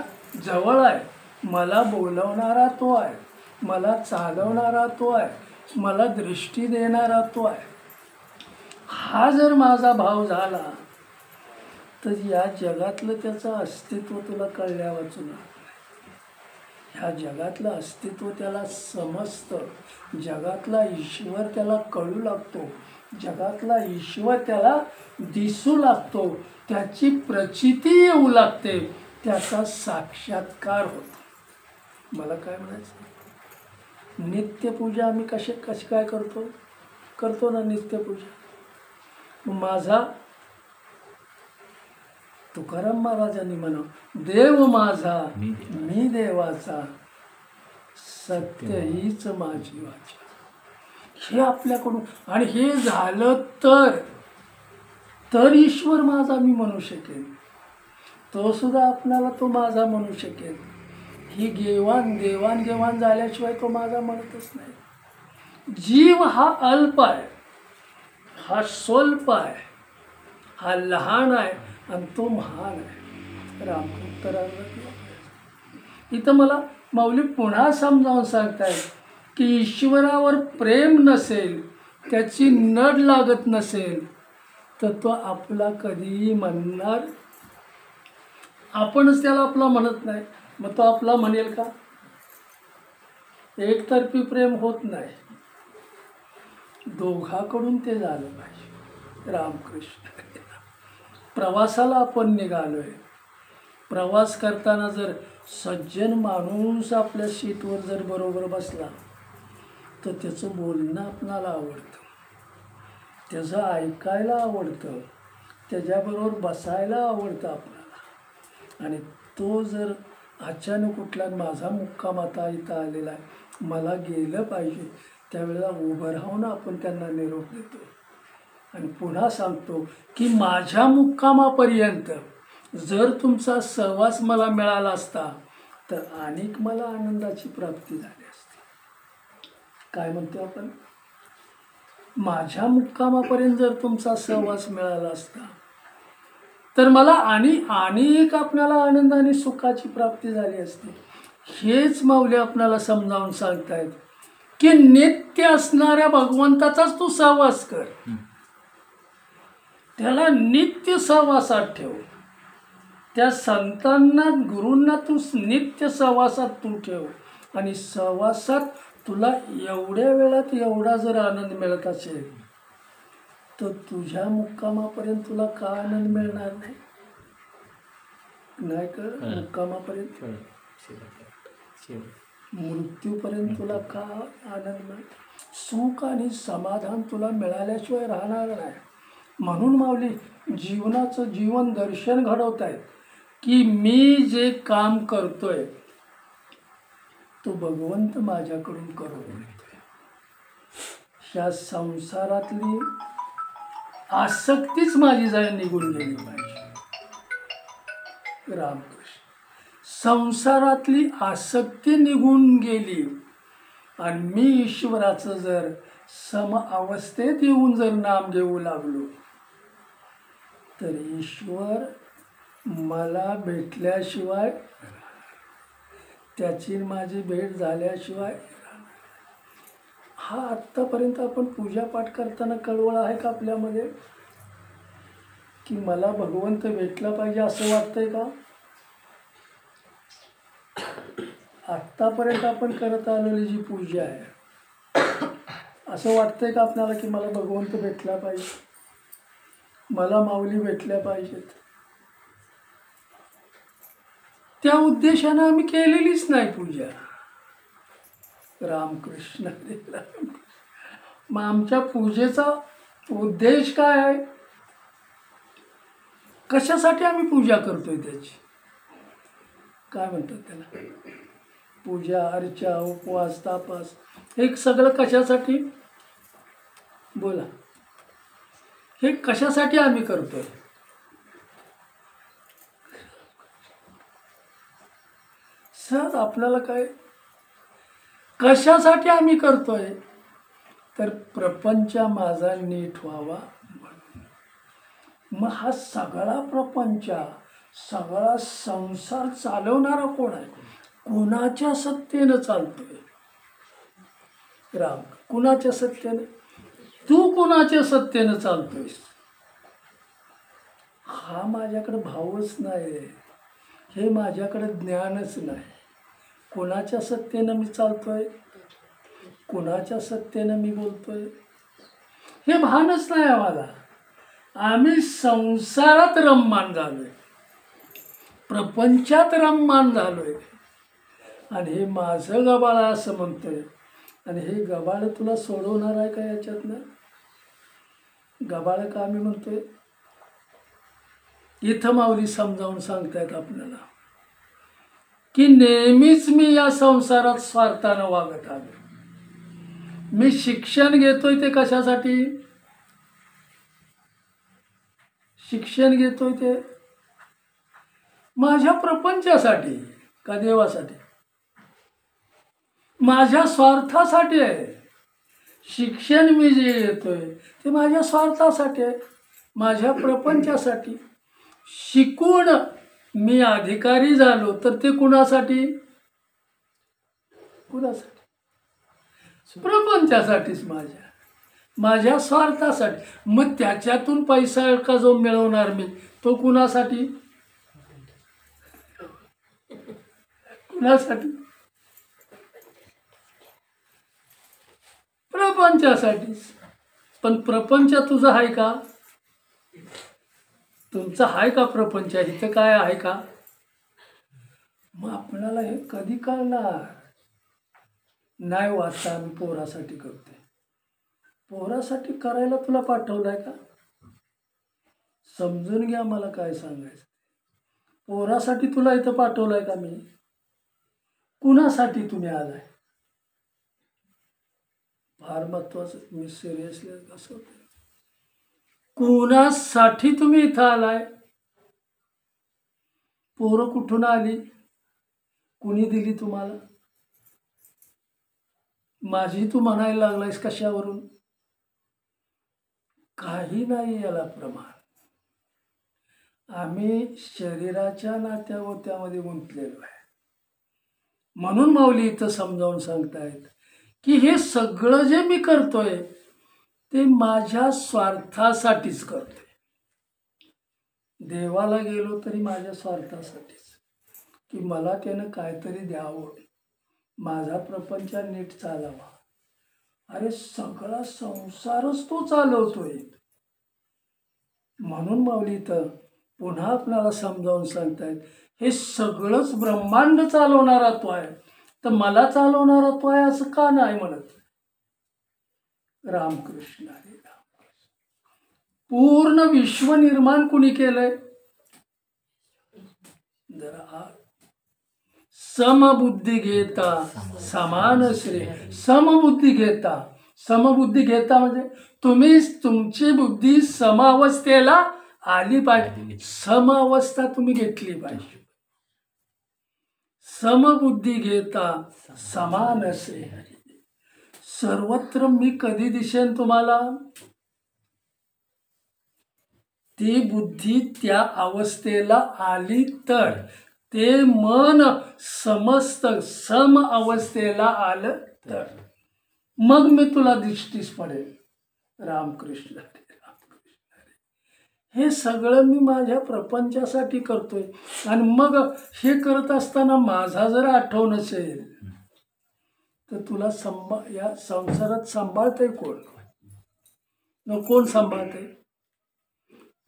जवळ आहे. मला बोलवणारा तो आहे, मला चालवणारा तो आहे, मला दृष्टी देणारा तो आहे. हा जर माझा भाव झाला तर या जगातलं त्याचं अस्तित्व तुला कळल्यावर तुला, ह्या जगातलं अस्तित्व त्याला समजतं. जगातला ईश्वर त्याला कळू लागतो, जगातला ईश्वर त्याला दिसू लागतो, त्याची प्रचिती येऊ लागते, त्याचा साक्षात्कार होतो. मला काय म्हणायचं? नित्यपूजा आम्ही कशी काय करतो ना नित्यपूजा. माझा तुकाराम महाराजांनी म्हणा, देव माझा मी देवाचा, सत्य हीच माझी वाचा. हे आपल्याकडून, आणि हे झालं तर ईश्वर माझा मी म्हणू शकेन, तो सुद्धा आपल्याला तो माझा म्हणू शकेल. ही देवाणघेवाण झाल्याशिवाय तो माझा म्हणतच नाही. जीव हा अल्प आहे, हा स्वल्प आहे, हा लहान आहे आणि तो महान आहे. रामकृष्ण इथं मला माऊली पुन्हा समजावून सांगतायत की ईश्वरावर प्रेम नसेल, त्याची नड लागत नसेल, तर तो आपला कधीही म्हणणार, आपणच त्याला आपला म्हणत नाही, मग तो आपला म्हणेल का? एकतर्फी प्रेम होत नाही, दोघाकडून ते झालं पाहिजे. रामकृष्ण. प्रवासाला आपण निघालोय, प्रवास करताना जर सज्जन माणूस आपल्या सीटवर जर बरोबर बसला तर त्याचं बोलणं आपणाला आवडतं, त्याचं ऐकायला आवडतं, त्याच्याबरोबर बसायला आवडतं आपल्याला. आणि तो जर अचानक कुठला माझा मुक्काम आता इथं आलेला आहे, मला गेलं पाहिजे, त्यावेळेला उभं राहून आपण त्यांना निरोप देतो आणि पुन्हा सांगतो की माझ्या मुक्कामापर्यंत जर तुमचा सहवास मला मिळाला असता तर अनेक मला आनंदाची प्राप्ती झाली असती. काय म्हणतो आपण? माझ्या मुक्कामापर्यंत जर तुमचा सहवास मिळाला असता तर मला अनेक आपल्याला आनंद आणि सुखाची प्राप्ती झाली असती. हेच माऊली आपल्याला समजावून सांगतायत की नित्य असणाऱ्या भगवंताचाच तू सहवास कर, त्याला नित्य सहवासात ठेव, त्या संतांना गुरूंना तू नित्य सहवासात तू ठेव. आणि सहवासात तुला एवढ्या वेळात एवढा जर आनंद मिळत असेल तर तुझ्या मुक्कामापर्यंत तुला का आनंद मिळणार नाही? नाही कर मुक्कामापर्यंत, मृत्यूपर्यंत तुला का आनंद मिळेल? सुख आणि समाधान तुला मिळाल्याशिवाय राहणार नाही. म्हणून माऊली जीवन दर्शन घडवत आहेत की मी जे काम करतोय तो भगवंत माझ्याकडून करून घेतोय. ह्या संसारातली आसक्तीच माझी जाय निघून गेली पाहिजे. रामकृष्ण. संसारातली आसक्ती निघून गेली आणि मी ईश्वराचं जर सम अवस्थेत येऊन जर नाम घेऊ लागलो तर ईश्वर मला भेटल्याशिवाय, त्याची माझी भेट झाल्याशिवाय. हा आत्तापर्यंत आपण पूजापाठ करताना कळवळ आहे का आपल्यामध्ये की मला भगवंत भेटला पाहिजे असं वाटतंय का? आत्तापर्यंत आपण करत आलेली जी पूजा आहे, असं वाटतंय का आपल्याला की मला भगवंत भेटला पाहिजे, मला माऊली भेटल्या पाहिजेत? त्या उद्देशानं आम्ही केलेलीच नाही पूजा. रामकृष्ण. मग आमच्या पूजेचा उद्देश काय आहे? कशासाठी आम्ही पूजा करतोय त्याची? काय म्हणतात त्याला? पूजा, अर्चा, उपवास, तापास, हे सगळं कशासाठी? बोला, हे कशासाठी आम्ही करतोय? सर आपल्याला काय, कशासाठी आम्ही करतोय? तर प्रपंच माझा नीट व्हावा. मग हा सगळा प्रपंच, सगळा संसार चालवणारा कोण आहे? कुणाच्या सत्तेनं चालतोय? राम. कुणाच्या सत्तेनं? तू कुणाच्या सत्तेनं चालतोयस? हा माझ्याकडे भावच नाही, हे माझ्याकडे ज्ञानच नाही. कोणाच्या सत्तेनं मी चालतोय, कोणाच्या सत्तेनं मी बोलतोय, हे भानच नाही आम्हाला. आम्ही संसारात रममान झालोय, प्रपंचात रममान झालोय आणि हे माझं गबाळ असं म्हणतोय. आणि हे गबाळ तुला सोडवणार आहे का याच्यातनं? गबाळ का आम्ही म्हणतोय? इथं माऊली समजावून सांगतायत आपल्याला की नेहमीच मी या संसारात स्वार्थानं वागत आलो. मी शिक्षण घेतोय ते कशासाठी? शिक्षण घेतोय ते माझ्या प्रपंचासाठी का देवासाठी? माझ्या स्वार्थासाठी आहे. शिक्षण मी जे घेतोय ते माझ्या स्वार्थासाठी आहे, माझ्या प्रपंचासाठी. शिकून मी अधिकारी झालो तर ते कुणासाठी? कुणासाठी? प्रपंचासाठीच, माझ्या स्वार्थासाठी. मग त्याच्यातून पैसा का जो मिळवणार मी, तो कुणासाठी? कुणासाठी? प्रपंचासाठीच. पण प्रपंच तुझा आहे का? तुमचा आहे का प्रपंच? इथं काय आहे का? मग आपल्याला हे कधी कळणार? नाही वाचता आम्ही पोरासाठी करतोय. पोरासाठी करायला तुला पाठवलंय का? समजून घ्या मला काय सांगायचं. पोरासाठी तुला इथं पाठवलंय का मी? कुणासाठी तुम्ही आलाय? फार महत्वाचं. मी सिरियसली कसं होतं, कुणासाठी तुम्ही इथं आलाय? पोरं कुठून आली? कुणी दिली तुम्हाला? माझी तू म्हणायला लागलायस कशावरून? काही नाही याला प्रमाण. आम्ही शरीराच्या नात्यागोत्यामध्ये गुंतलेलो आहे. म्हणून माऊली इथं समजावून सांगतायत की हे सगळं जे मी करतोय ते माझ्या स्वार्थासाठीच करतोय. देवाला गेलो तरी माझ्या स्वार्थासाठीच, की मला त्यानं काहीतरी द्यावं, माझा प्रपंच नीट चालावा. अरे सगळा संसारच तो चालवतोय. म्हणून माऊली इथं पुन्हा आपल्याला समजावून सांगतायत हे सगळंच ब्रह्मांड चालवणारा तो आहे, तर मला चालवणारा तो आहे असं का नाही म्हणत? रामकृष्ण हरी रामकृष्ण. पूर्ण विश्व निर्माण कुणी केलंय? जरा समबुद्धी घेता समान श्रेय. समबुद्धी घेता म्हणजे तुम्ही तुमची बुद्धी समावस्थेला आली पाहिजे. समावस्था तुम्ही घेतली पाहिजे. समबुद्धी घेता समान श्रेय. सर्वत्र मी कधी दिसेन तुम्हाला? ती बुद्धी त्या अवस्थेला आली तर, ते मन समस्त सम अवस्थेला आलं तर मग मी तुला दृष्टीस पडेल. रामकृष्ण हरी रामकृष्ण हरी. हे सगळं मी माझ्या प्रपंचासाठी करतोय. आणि मग हे करत असताना माझा जर आठवण नसेल तर तुला या संसारात सांभाळतंय कोण? न कोण सांभाळतंय?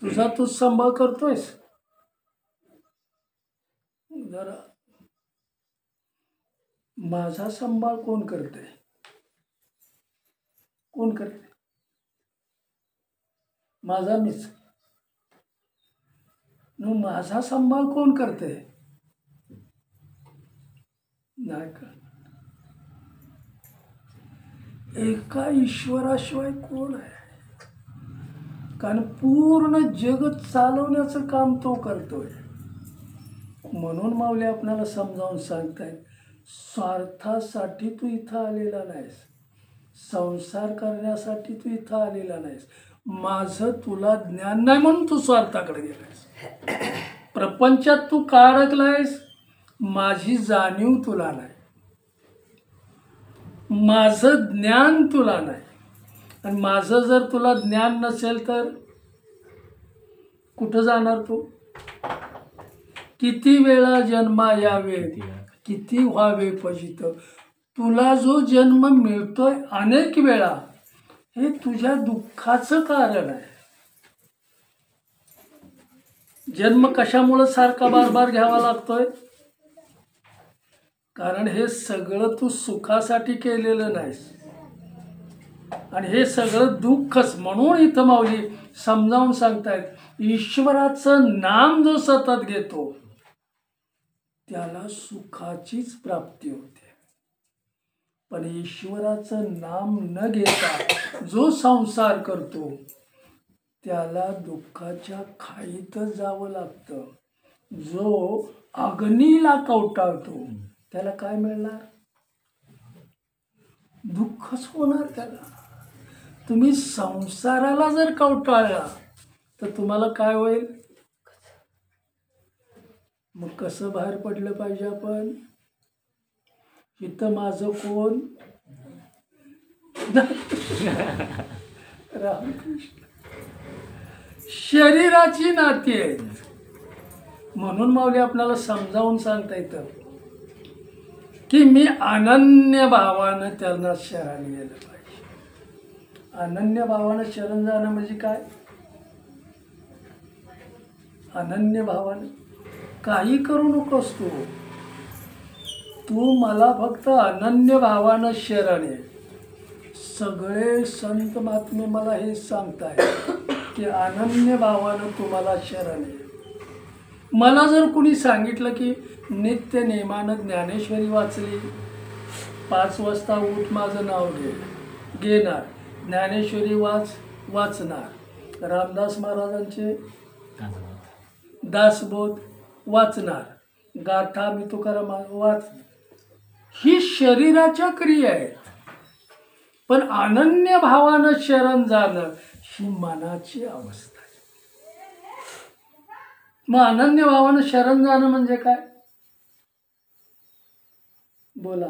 तुझा तूच सांभाळ करतोयस? जरा माझा सांभाळ कोण करते? कोण करते? माझा मीच. न माझा सांभाळ कोण करते? नाही का? एका ईश्वराशिवाय कोण आहे? कारण पूर्ण जग चालवण्याचं काम तो करतोय. म्हणून माऊली आपल्याला समजावून सांगतायत स्वार्थासाठी तू इथं आलेला नाहीस, संसार करण्यासाठी तू इथं आलेला नाहीस. माझं तुला ज्ञान नाही म्हणून तू स्वार्थाकडे गेलायस. प्रपंचात तू का अडकलायस? माझी जाणीव तुला नाही, माझं ज्ञान तुला नाही. आणि माझं जर तुला ज्ञान नसेल तर कुठं जाणार तू? किती वेळा जन्मा यावे, किती व्हावे पजित. तुला जो जन्म मिळतोय अनेक वेळा, हे तुझ्या दुःखाचं कारण आहे. जन्म कशामुळे सारखा बार बार घ्यावा लागतोय? कारण हे सगळं तू सुखासाठी केलेलं नाहीस, आणि हे सगळं दुःखच. म्हणून इथं माऊली समजावून सांगतायत, ईश्वराचं नाम जो सतत घेतो त्याला सुखाचीच प्राप्ती होते, पण ईश्वराचं नाम न घेता जो संसार करतो त्याला दुःखाच्या खाईतच जावं लागतं. जो अग्नीला कवटाळतो त्याला काय मिळणार? दुःखच होणार त्याला. तुम्ही संसाराला जर कवटाळला तर तुम्हाला काय होईल? मग कसं बाहेर पडलं पाहिजे आपण? इथं माझं कोण? रामकृष्ण. शरीराची नाती आहेत. म्हणून माऊली आपल्याला समजावून सांगता येतं की मी अनन्य भावानं त्यांना शरण गेलं पाहिजे. अनन्य भावानं शरण जाणं म्हणजे काय? अनन्य भावानं काही करू नकोस तू मला फक्त अनन्य भावानं शरण आहे. सगळे संत महात्मे मला हे सांगताय की अनन्य भावानं तुम्हाला शरण आहे. मला जर कुणी सांगितलं की नित्य नेमानं ज्ञानेश्वरी वाचली, 5 वाजता उठ माझं नाव घेणार, ज्ञानेश्वरी वाचणार, रामदास महाराजांचे दासबोध वाचणार, गाथा मी तुकाराम वाचणार, ही शरीराच्या क्रिया आहेत. पण अनन्य भावानं शरण जाणं ही मनाची अवस्था आहे. मग अनन्य भावानं शरण जाणं म्हणजे काय? बोला.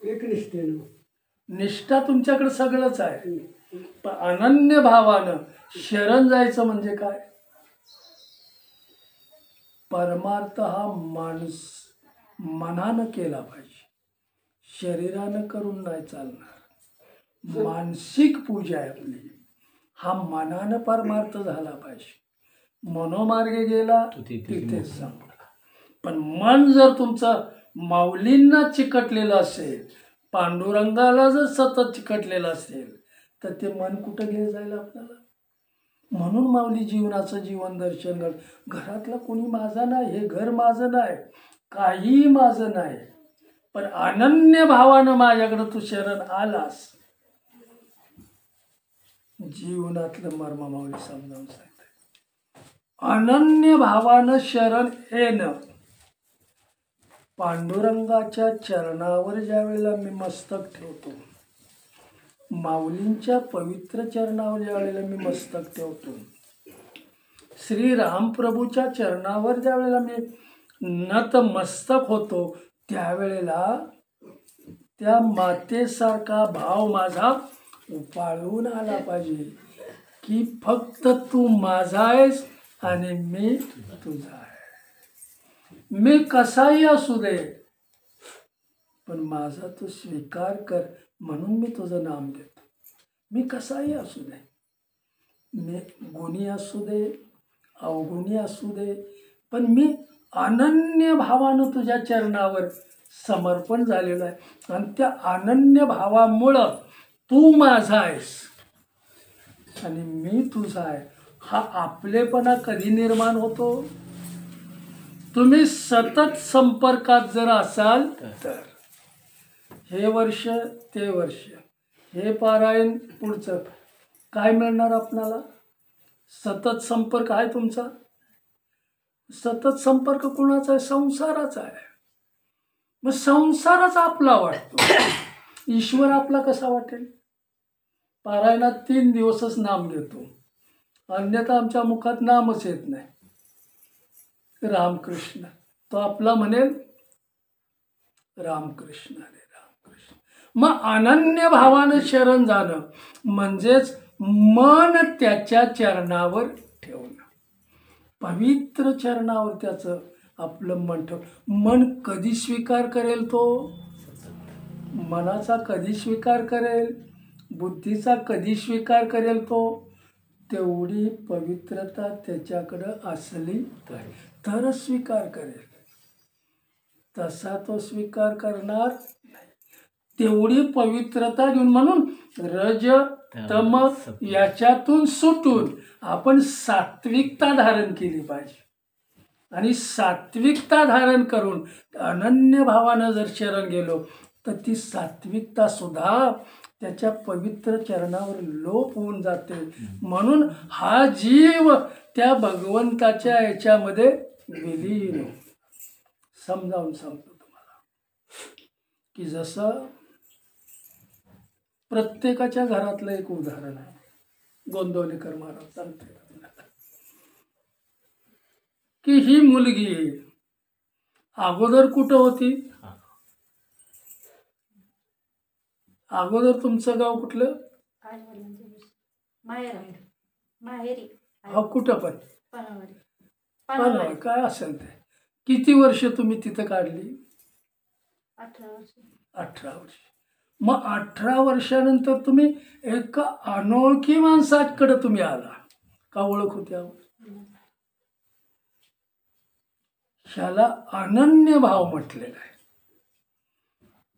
एकनिष्ठेनं. निष्ठा तुमच्याकडे सगळंच आहे, पण अनन्य भावानं शरण जायचं म्हणजे काय? परमार्थ हा मनानं केला पाहिजे, शरीरानं करून नाही चालणार. मानसिक पूजा आहे आपली, हा मनानं परमार्थ झाला पाहिजे. मनोमार्गे गेला तिथेच संपला. पण मन जर तुमचं माऊलींना चिकटलेलं असेल, पांडुरंगाला जर सतत चिकटलेलं असेल, तर ते मन कुठं घेऊन जाईल आपल्याला? म्हणून माऊली जीवनाचं जीवन दर्शन कर. घरातला कोणी माझा नाही, हे घर माझं नाही, काही माझं नाही, पण अनन्य भावानं माझ्याकडं तू शरण आलास. जीवनातलं मर्म माऊली समजावून सांगते. अनन्य भावानं शरण येणं. पांडुरंगाच्या चरणावर ज्या वेळेला मी मस्तक ठेवतो, माऊलींच्या पवित्र चरणावर ज्या वेळेला मी मस्तक ठेवतो, श्री रामप्रभूच्या चरणावर ज्या वेळेला मी नतमस्तक होतो, त्यावेळेला त्या मातेसारखा भाव माझा उपाळून आला पाहिजे की फक्त तू माझा आहेस आणि मी तुझा आहे. मी कसाही असू दे, पण माझा तू स्वीकार कर, म्हणून मी तुझं नाम घेतो. मी कसाही असू दे, मी गुणी असू दे, अवगुणी असू दे, पण मी अनन्य भावानं तुझ्या चरणावर समर्पण झालेलं आहे. आणि त्या अनन्य भावामुळं तू माझा आहेस आणि मी तुझा आहे. हा आपलेपणा कधी निर्माण होतो? तुम्ही सतत संपर्कात जर असाल तर. हे वर्ष ते वर्ष, हे पारायण पुढचं, काय मिळणार आपणाला? सतत संपर्क आहे तुमचा. सतत संपर्क कुणाचा आहे? संसाराचा आहे. मग संसारच आपला वाटतो, ईश्वर आपला कसा वाटेल? पारायणात 3 दिवसच नाम घेतो, अन्यथा आमच्या मुखात नामच येत नाही. रामकृष्ण, तो आपला म्हणेल रामकृष्ण हरे रामकृष्ण. मग अनन्य भावानं शरण जाणं म्हणजेच मन त्याच्या चरणावर ठेवणं, पवित्र चरणावर त्याचं आपलं मन ठेव. मन कधी स्वीकार करेल? तो मनाचा कधी स्वीकार करेल? बुद्धीचा कधी स्वीकार करेल? तो तेवढी पवित्रता त्याच्याकडं असली तरच स्वीकार करेल. तसा तो स्वीकार करणार नाही. तेवढी पवित्रता घेऊन, म्हणून रज तम याच्यातून सुटून आपण सात्विकता धारण केली पाहिजे. आणि सात्विकता धारण करून अनन्य भावानं जर शरण गेलो तर ती सात्विकता सुद्धा त्याच्या पवित्र चरणावर लोप होऊन जाते. म्हणून हा जीव त्या भगवंताच्या याच्यामध्ये विलीन होतो. समजावून सांगतो तुम्हाला की जसं प्रत्येकाच्या घरातलं एक उदाहरण आहे. गोंदवलेकर महाराज सांगते की ही मुलगी अगोदर कुठं होती? अगोदर तुमचं गाव कुठलं? हा कुठं पण पण काय असेल ते. किती वर्ष तुम्ही तिथं काढली? 18 वर्ष. मग 18 वर्षानंतर तुम्ही एका अनोळखी माणसाकडे तुम्ही आला का? ओळख होती? ह्याला अनन्य भाव म्हटलेला आहे.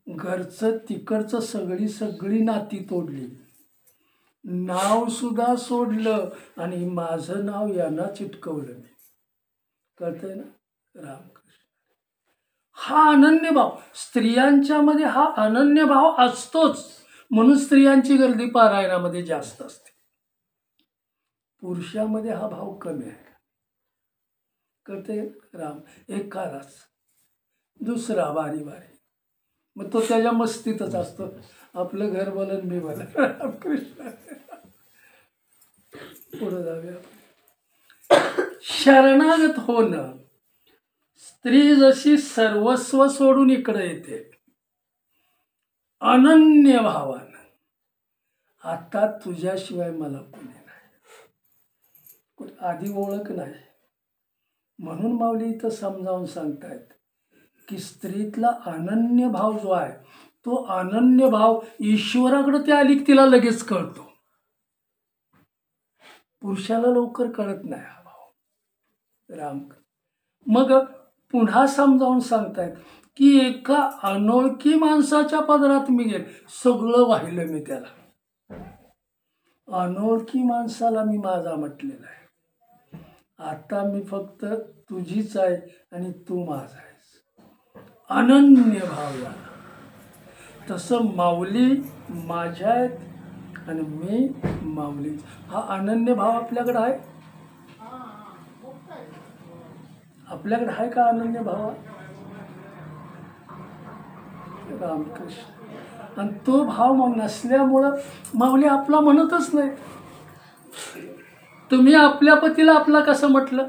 घरचं तिकडचं सगळी नाती तोडली, नाव सुद्धा सोडलं आणि माझं नाव यांना चिटकवलं मी. कळतंय ना? रामकृष्ण. हा अनन्य भाव स्त्रियांच्या मध्ये, हा अनन्य भाव असतोच. म्हणून स्त्रियांची गर्दी पारायणामध्ये जास्त असते. पुरुषामध्ये हा भाव कमी आहे. कळते? राम एकालाच, दुसरा बारी बारी. मग तो त्याच्या मस्तीतच असतो. आपलं घर बोलन मी बोला. रामकृष्ण. पुढे जाऊया. शरणागत होणं. स्त्री जशी सर्वस्व सोडून इकडे येते अनन्य भावानं, आता तुझ्याशिवाय मला कोणी नाही, आधी ओळख नाही. म्हणून माऊली इथं समजावून सांगतायत की स्त्रीतला अनन्य भाव जो आहे तो अनन्य भाव ईश्वराकडे ते आली की तिला लगेच कळतो. पुरुषाला लवकर कळत नाही हा भाव. राम. मग पुन्हा समजावून सांगतायत की एका अनोळखी माणसाच्या पदरात मी गेले, सगळं वाहिलं मी त्याला. अनोळखी माणसाला मी माझा म्हटलेला आहे. आता मी फक्त तुझीच आहे आणि तू माझा आहेस. अनन्य भाव झाला. तसं माऊली माझ्या आहेत आणि मी माऊली. हा अनन्य भाव आपल्याकडे आहे. आपल्याकडे आहे का अनन्य भाव? रामकृष्ण. आणि तो भाव मग नसल्यामुळं माऊली आपला म्हणतच नाही. तुम्ही आपल्या पतीला आपला कसं म्हटलं?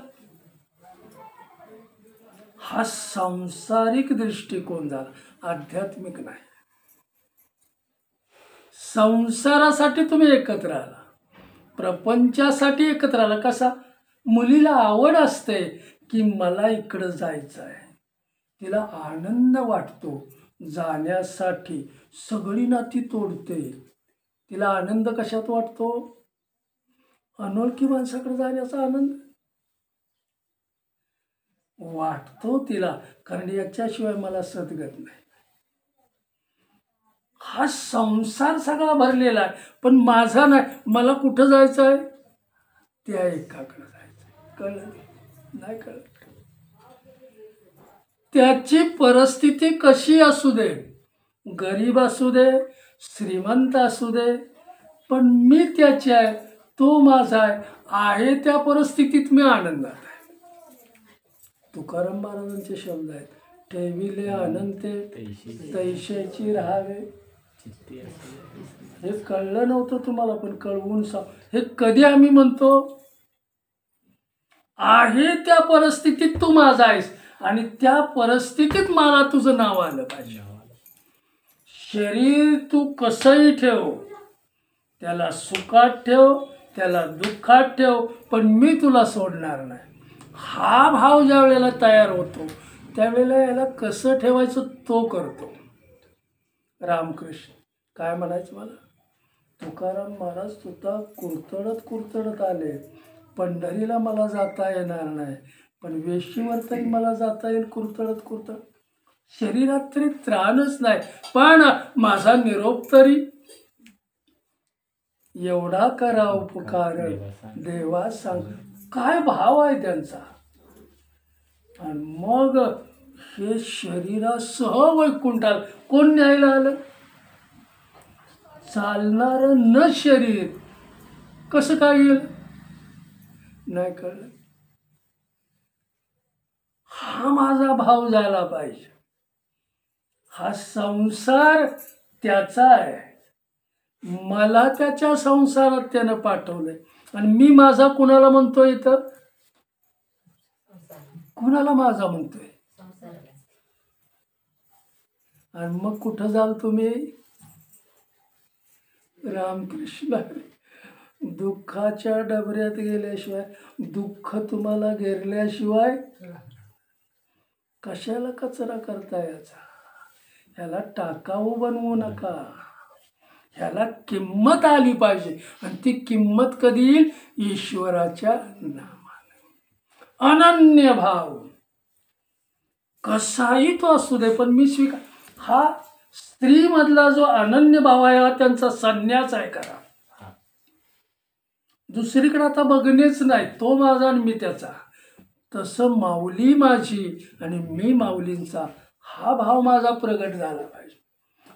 हा सांसारिक दृष्टिकोन झाला, आध्यात्मिक नाही. संसारासाठी तुम्ही एकत्र आला, प्रपंचासाठी एकत्र आला. कसा? मुलीला आवड असते की मला इकडं जायचं आहे, तिला आनंद वाटतो जाण्यासाठी, सगळी नाती तोडते. तिला आनंद कशात वाटतो? अनोळखी माणसाकडे जाण्याचा आनंद वाटतो तिला, कारण याच्याशिवाय मला सद्गत नाही. हा संसार सगळा भरलेला आहे, पण माझा नाही. मला कुठं जायचं आहे? त्या एकाकडे जायचं. कळलं नाही? कळलं? त्याची परिस्थिती कशी असू दे, गरीब असू दे, श्रीमंत असू दे, पण मी त्याची आहे, तो माझा आहे त्या परिस्थितीत मी आनंदात आहे. तुकाराम महाराजांचे शब्द आहेत, ठेविले अनंते तैशेची राहावे. हे कळलं नव्हतं तुम्हाला, पण कळवून सांग. हे कधी आम्ही म्हणतो? आहे त्या परिस्थितीत तू माझा आहेस आणि त्या परिस्थितीत मला तुझं नाव आलं पाहिजे. शरीर तू कसंही ठेव, त्याला सुखात ठेव, त्याला दुःखात ठेव, पण मी तुला सोडणार नाही. हा भाव ज्या वेळेला तयार होतो त्यावेळेला याला कसं ठेवायचं तो करतो. रामकृष्ण. काय म्हणायचं मला? तुकाराम महाराज सुद्धा कुरतडत आले, पंढरीला मला जाता येणार नाही, पण वेशीवर तरी मला जाता येईल कुरतडत. शरीरात तरी त्राणच नाही, पण माझा निरोप तरी. एवढा करा उपकार देवा सांग. काय भाव आहे त्यांचा. आणि मग हे शरीरासह वैकुंठात कोण न्यायला आलं. चालणार न शरीर कसं काय येईल नाही कळलं. हा माझा भाव झाला पाहिजे. हा संसार त्याचा आहे, मला त्याच्या संसारात त्यानं पाठवलंय. आणि मी माझा कुणाला म्हणतोय इथं. कुणाला माझा म्हणतोय. आणि मग कुठं जाल तुम्ही. रामकृष्ण. दुःखाच्या डबऱ्यात गेल्याशिवाय, दुःख तुम्हाला घेरल्याशिवाय कशाला कचरा करता याचा. ह्याला टाकाऊ बनवू नका. ह्याला किंमत आली पाहिजे. आणि ती किंमत कधी येईल. ईश्वराच्या नामाने. अनन्य भाव कसाही तो असू दे, पण मी स्वीकार. हा स्त्री मधला जो अनन्य भाव आहे, हा त्यांचा संन्यास आहे. करा दुसरीकडे आता बघणेच नाही. तो माझा आणि मी त्याचा. तसं माऊली माझी आणि मी माऊलींचा, हा भाव माझा प्रगट झाला पाहिजे.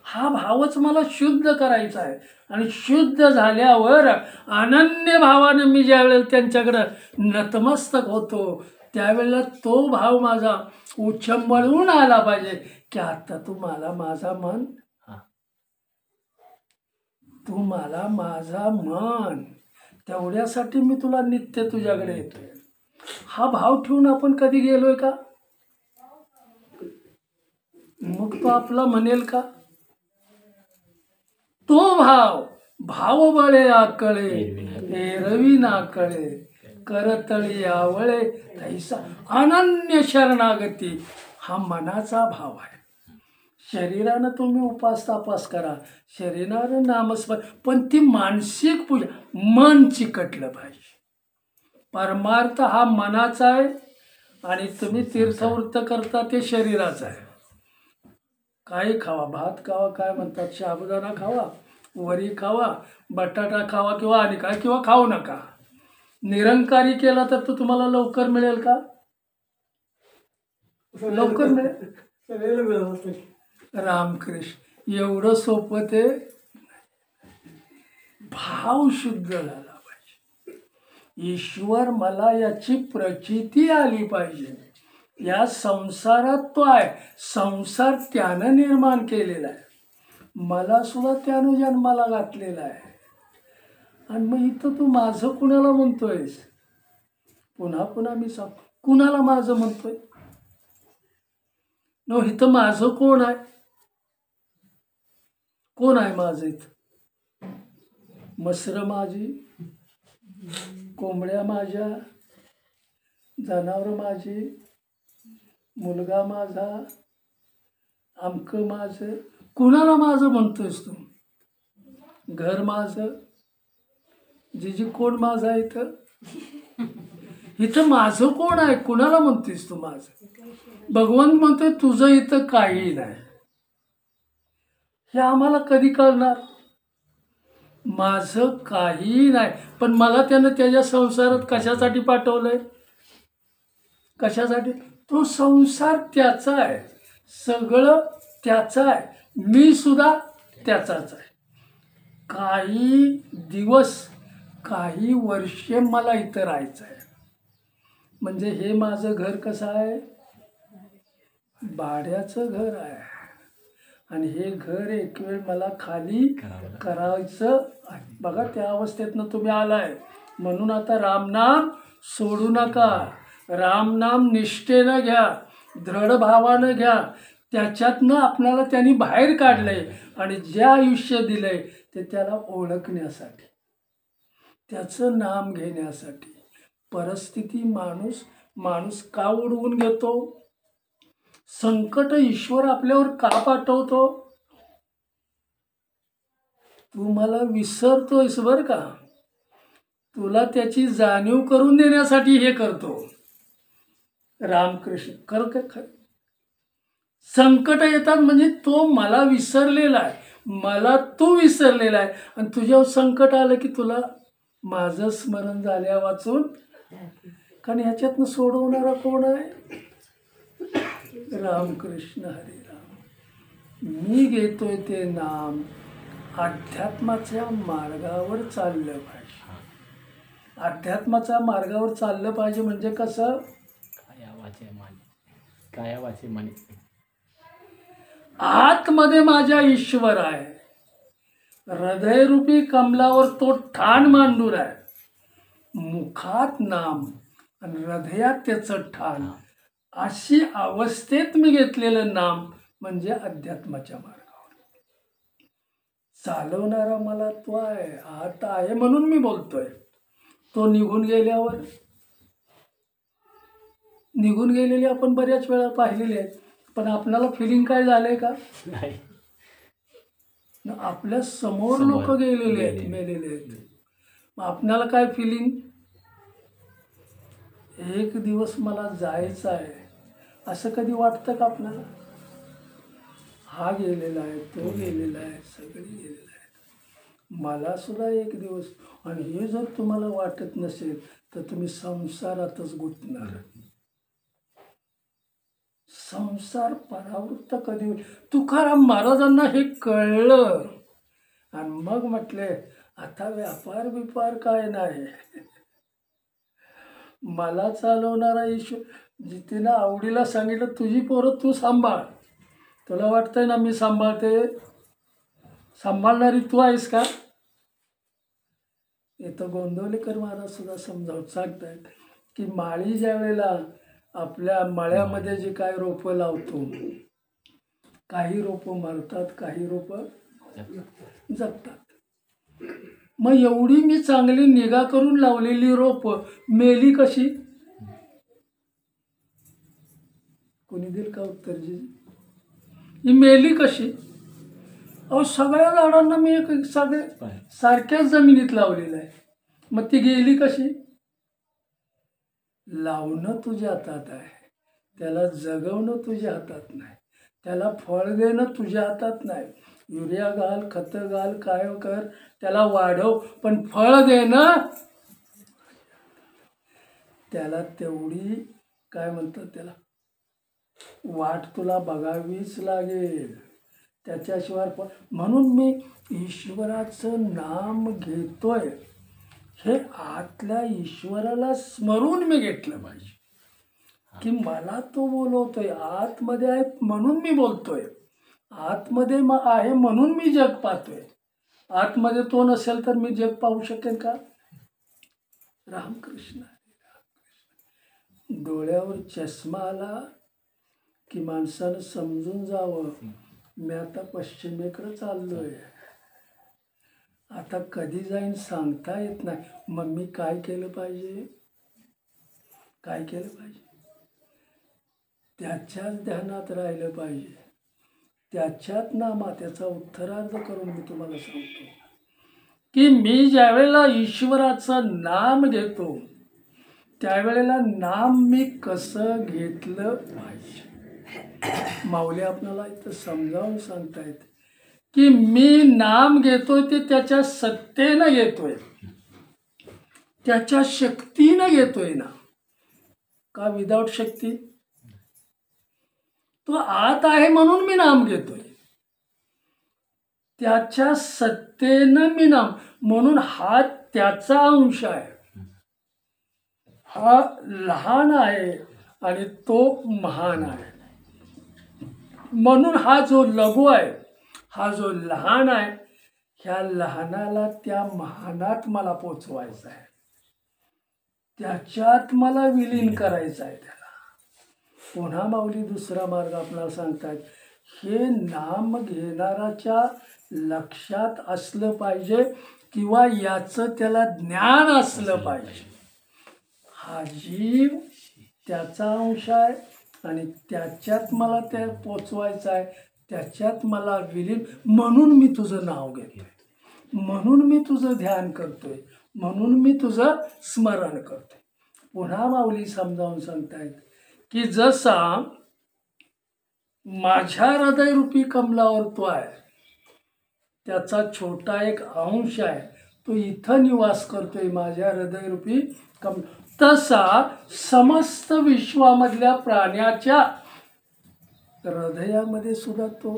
हा भावच मला शुद्ध करायचा आहे. आणि शुद्ध झाल्यावर अनन्य भावाने मी ज्यावेळेला त्यांच्याकडं नतमस्तक होतो, त्यावेळेला तो भाव माझा उचंबळून आला पाहिजे की आता तू मला माझा मन, तू मला माझा मन. तेवढ्यासाठी मी तुला नित्य तुझ्याकडे येतोय. हा भाव ठेवून आपण कधी गेलोय का. मग तो आपला म्हणेल का. तो भाव भाव बळे आकळे एरवी ना कळे करतळी आवळे तैसा अनन्य शरणागती. हा मनाचा भाव आहे. शरीरानं तुम्ही उपास तापास करा, शरीरानं नामस्मरण, पण ती मानसिक पूजा. मन चिकटलं पाहिजे. परमार्थ हा मनाचा आहे आणि तुम्ही तीर्थवृत्त करता ते शरीराचं आहे. काही खावा, भात खावा, काय म्हणतात साबुदाणा खावा, वरी खावा, बटाटा खावा किंवा आणि काय, किंवा खाऊ नका. निरंकारी केला तर तो तुम्हाला लवकर मिळेल का. लवकर मिळेल. सगळ्याला मिळालं. रामकृष्ण. एवढं सोपं ते. भाव शुद्ध झाला पाहिजे. ईश्वर मला याची प्रचिती आली पाहिजे. या संसारात तो आहे. संसार त्यानं निर्माण केलेला आहे. मला सुद्धा त्यानं जन्माला घातलेला आहे. आणि मग इथं तू माझं कुणाला म्हणतोयस. पुन्हा पुन्हा मी सांग, कुणाला माझं म्हणतोय. नो, इथं माझं कोण आहे. कोण आहे माझं इथं. मसरं माझी, कोंबड्या माझ्या, जनावरं माझी, मुलगा माझा, आमकं माझं. कुणाला माझं म्हणतोयस तू. घर माझं. जी कोण माझं आहे इथं. इथं माझं कोण आहे. कुणाला म्हणतोयस तू माझं. भगवान म्हणतोय तुझं इथं काही नाही. हे आम्हाला कधी कळणार. माझं काही नाही, पण मला त्यानं त्याच्या संसारात कशासाठी पाठवलंय. कशासाठी. तो संसार त्याचा आहे, सगळं त्याचं आहे, मी सुद्धा त्याचाच आहे. काही दिवस, काही वर्षे मला इथं राहायचं आहे. म्हणजे हे माझं घर कसं आहे. भाड्याचं घर आहे. आणि हे घर एक वेळ मला खाली करायचं आहे. बघा त्या अवस्थेतनं तुम्ही आलाय. म्हणून आता रामनाम सोडू नका. रामनाम निष्ठेनं घ्या, दृढ भावानं घ्या. त्याच्यातनं आपल्याला त्यांनी बाहेर काढलंय. आणि जे आयुष्य दिलंय ते त्याला ओळखण्यासाठी, त्याचं नाम घेण्यासाठी. परिस्थिती माणूस का उडवून घेतो. संकट ईश्वर आपल्यावर का पाठवतो. तू मला विसरतोयस बर का. तुला त्याची जाणीव करून देण्यासाठी हे करतो. रामकृष्ण. खरं संकट येतात म्हणजे तो मला विसरलेला आहे, मला तू विसरलेला आहे, आणि तुझ्यावर संकट आलं की तुला माझं स्मरण झाल्या वाचून. कारण ह्याच्यातनं सोडवणारा कोण आहे? रामकृष्ण हरी राम. मी घेतोय ते नाम, अध्यात्माच्या मार्गावर चाललं पाहिजे. अध्यात्माच्या मार्गावर चाललं पाहिजे म्हणजे कसं? काया वाचे माने. आतमध्ये माझ्या ईश्वर आहे, हृदयरूपी कमलावर तो ठाण मांडूर आहे, मुखात नाम आणि हृदयात त्याचं ठाण. अशी अवस्थेत मी घेतलेलं नाम म्हणजे अध्यात्माच्या मार्गावर चालवणारा मला तो आहे. आत आहे म्हणून मी बोलतोय. तो निघून गेल्यावर, निघून गेलेली आपण बऱ्याच वेळा पाहिलेली आहेत, पण आपल्याला फिलिंग काय झालंय का? नाही. आपल्या समोर लोक गेलेले आहेत, मेलेले आहेत, मग आपल्याला काय फिलिंग? एक दिवस मला जायचं आहे असं कधी वाटतं का आपल्याला? हा गेलेला आहे, तो गेलेला आहे, सगळे गेलेले आहेत, मला सुद्धा एक दिवस. आणि हे जर तुम्हाला वाटत नसेल तर तुम्ही संसारातच गुंतणार. संसार परावृत्त कधी होईल? तुकाराम महाराजांना हे कळलं आणि मग म्हटले आता व्यापार बिपार काय नाही, मला चालवणारा ईश्वर. जितीनं आवडीला सांगितलं तुझी पोरं तू सांभाळ. तुला वाटतंय ना मी सांभाळते? सांभाळणारी तू आहेस का? इथं गोंदवलेकर महाराज सुद्धा समजावून सांगतायत की माळी ज्या वेळेला आपल्या मळ्यामध्ये जे काय रोपं लावतो, काही रोपं मरतात, काही रोपं जगतात. मग एवढी मी चांगली निगा करून लावलेली रोपं मेली कशी? कोणी दिल का उत्तर? ही मेली कशी? अहो सगळ्या झाडांना मी एक सगळे सारख्याच जमिनीत लावलेलं आहे, मग ती गेली कशी? लावणं तुझ्या हातात आहे, त्याला जगवणं तुझ्या हातात नाही, त्याला फळ देणं तुझ्या हातात नाही. युरिया घाल, खतं घाल, काय कर, त्याला वाढव, पण फळ देणं त्याला तेवढी काय म्हणतात त्याला वाट तुला बघावीच लागेल, त्याच्याशिवाय. म्हणून मी ईश्वराचं नाम घेतोय, हे आतल्या ईश्वराला स्मरून मी घेतलं पाहिजे की मला तो बोलवतोय, आतमध्ये आहे म्हणून मी बोलतोय, आतमध्ये आहे म्हणून मी जग पाहतोय. आतमध्ये तो नसेल तर मी जग पाहू शकेन का? रामकृष्ण. डोळ्यावर चष्मा आला की माणसानं समजून जावं मी आता पश्चिमेकडे चाललोय, आता कधी जाईन सांगता येत नाही. मग मी काय केलं पाहिजे? काय केलं पाहिजे? त्याच्याच ध्यानात राहिलं पाहिजे, त्याच्यात नामा. त्याचा उत्तरार्थ करून मी तुम्हाला सांगतो की मी ज्यावेळेला ईश्वराचं नाम घेतो त्यावेळेला नाम मी कसं घेतलं पाहिजे. माऊली आपल्याला इथं समजावून सांगतायत की मी नाम घेतोय ते त्याच्या सत्तेनं घेतोय, त्याच्या शक्तीनं घेतोय ना. का विदाऊट शक्ती? तो आत आहे म्हणून मी नाम घेतोय, त्याच्या सत्तेनं मी नाम. म्हणून हा त्याचा अंश आहे, हा लहान आहे आणि तो महान आहे. म्हणून हा जो लघु आहे, हा जो लहान आहे, ह्या लहानाला त्या महानात मला पोचवायचं आहे, त्याच्यात मला विलीन करायचं आहे त्याला. पुन्हा माऊली दुसरा मार्ग आपल्याला सांगतात, हे नाम घेणाराच्या लक्षात असलं पाहिजे किंवा याचं त्याला ज्ञान असलं पाहिजे. हा जीव त्याचा अंश आहे आणि त्याच्यात मला ते पोचवायचं आहे, त्याच्यात मला विलीन. म्हणून मी तुझं नाव घेतोय, म्हणून मी तुझं ध्यान करतोय, म्हणून मी तुझं स्मरण करतोय. पुन्हा माऊली समजावून सांगतायत की जसा माझ्या हृदयरूपी कमलावर तो आहे, त्याचा छोटा एक अंश आहे, तो इथं निवास करतोय माझ्या हृदयरूपी तसा समस्त विश्वामधल्या प्राण्याच्या हृदयामध्ये सुद्धा तो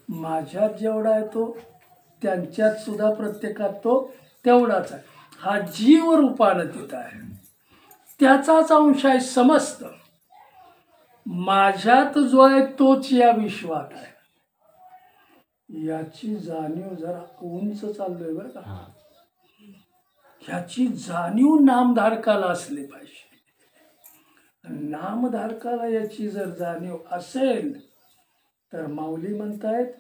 माझ्यात जेवढा आहे तो त्यांच्यात सुद्धा प्रत्येकात तो तेवढाच आहे. हा जीव रूपानं तिथं आहे, त्याचाच अंश आहे समस्त. माझ्यात जो आहे तोच या विश्वात आहे. याची जाणीव जरा उंच चाललोय बरं का, ह्याची जाणीव नामधारकाला असली पाहिजे. नामधारकाला याची जर जाणीव असेल तर माऊली म्हणतायत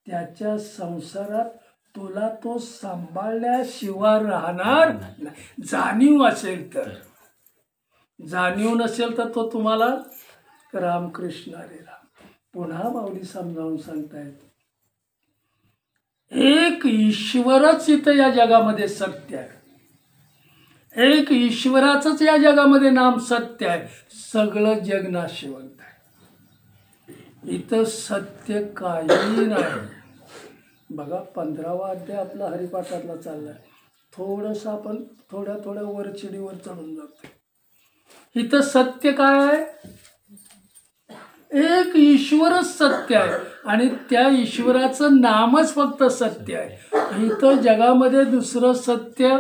त्याच्या संसारात तुला तो सांभाळल्याशिवाय राहणार नाही. जाणीव असेल तर, जाणीव नसेल तर तो तुम्हाला रामकृष्ण हरी राम. पुन्हा माऊली समजावून सांगतायत एक ईश्वरच इथं या जगामध्ये सत्य आहे, एक ईश्वराचंच या जगामध्ये नाम सत्य आहे. सगळं जग नाशिवंत आहे, इथं सत्य काही नाही. बघा 15वा अध्याय आपला हरिपाठातला चाललाय. थोडंसं आपण थोड्या थोड्या वरचिडीवर चढून जातो. इथं सत्य काय आहे? एक ईश्वरच सत्य आहे आणि त्या ईश्वराचं नामच फक्त सत्य आहे. इथं जगामध्ये दुसरं सत्य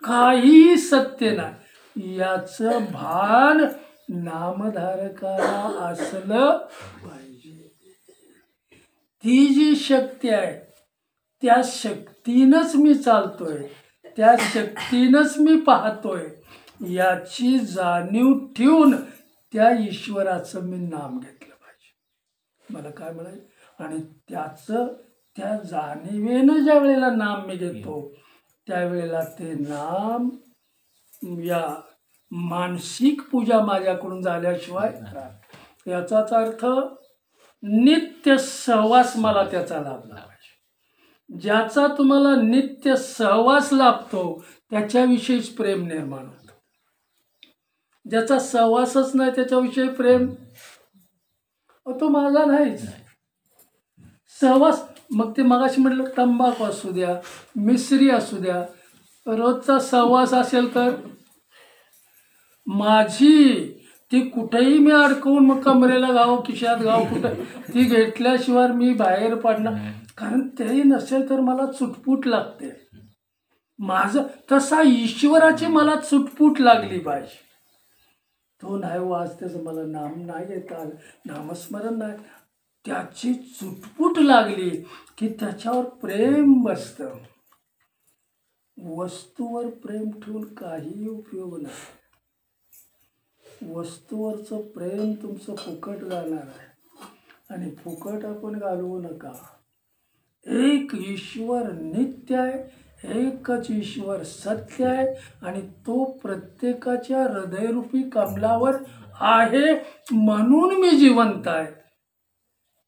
काही सत्य नाही. याचं भान नामधारकाला असलं पाहिजे. ती जी शक्ती आहे त्या शक्तीनंच मी चालतोय, त्या शक्तीनंच मी पाहतोय, याची जाणीव ठेवून त्या ईश्वराचं मी नाम घेतलं पाहिजे. मला काय म्हणायचं, आणि त्याचं त्या जाणीवेनं ज्या वेळेला नाम मी घेतो त्यावेळेला ते नाम या मानसिक पूजा माझ्याकडून झाल्याशिवाय राहत. याचाच अर्थ नित्य सहवास मला त्याचा लाभला पाहिजे. ज्याचा तुम्हाला नित्य सहवास लाभतो त्याच्याविषयीच प्रेम निर्माण होतं. ज्याचा सहवासच नाही त्याच्याविषयी प्रेम तो माझा नाहीच. सहवास मग ते मगाशी म्हटलं तंबाखू असू द्या, मिसरी असू द्या, रोजचा सहवास असेल तर माझी ती कुठेही मी अडकवून मग कमरेला गाव खिशात गाव कुठं ती घेतल्याशिवाय मी बाहेर पडणार. कारण तेही नसेल तर मला चुटपूट लागते. माझं तसा ईश्वराची मला चुटपूट लागली पाहिजे. तो नाही वाचतेच मला नाम नाही घेता आलं, नामस्मरण नाही, त्याची चुटपूट लागली की त्याच्यावर प्रेम बसतं. वस्तूवर प्रेम ठेवून काही उपयोग नाही. वस्तूवरचं प्रेम तुमचं फुकट जाणार आहे आणि फुकट आपण घालवू नका. एक ईश्वर नित्य आहे, एकच ईश्वर सत्य आहे आणि तो प्रत्येकाच्या हृदयरूपी कमलावर आहे म्हणून मी जिवंत आहे.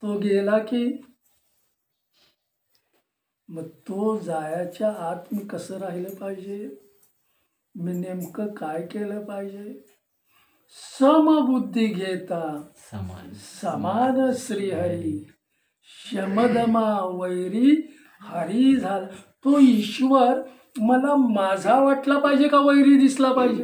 तो गेला की मग तो जायच्या आत मी कसं राहिलं पाहिजे, मी नेमकं काय केलं पाहिजे. समबुद्धी घेता समान श्रीहरी, शमदमा वैरी हरी झाला. तो ईश्वर मला माझा वाटला पाहिजे का वैरी दिसला पाहिजे.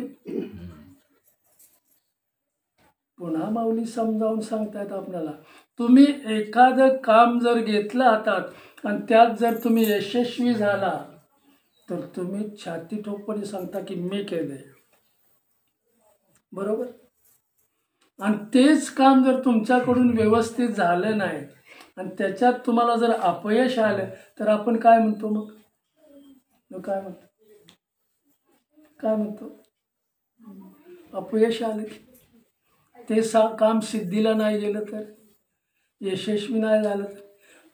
पुन्हा माऊली समजावून सांगतायत आपल्याला, तुम्ही एखादं काम जर घेतलं हातात आणि त्यात जर तुम्ही यशस्वी झाला तर तुम्ही छाती ठोकपणे सांगता की मी केलंय, बरोबर. आणि तेच काम जर तुमच्याकडून व्यवस्थित झालं नाही आणि त्याच्यात तुम्हाला जर अपयश आलं तर आपण काय म्हणतो, मग काय म्हणतो, अपयश आलं की ते काम सिद्धीला नाही गेलं तर, यशस्वी नाही झालं तर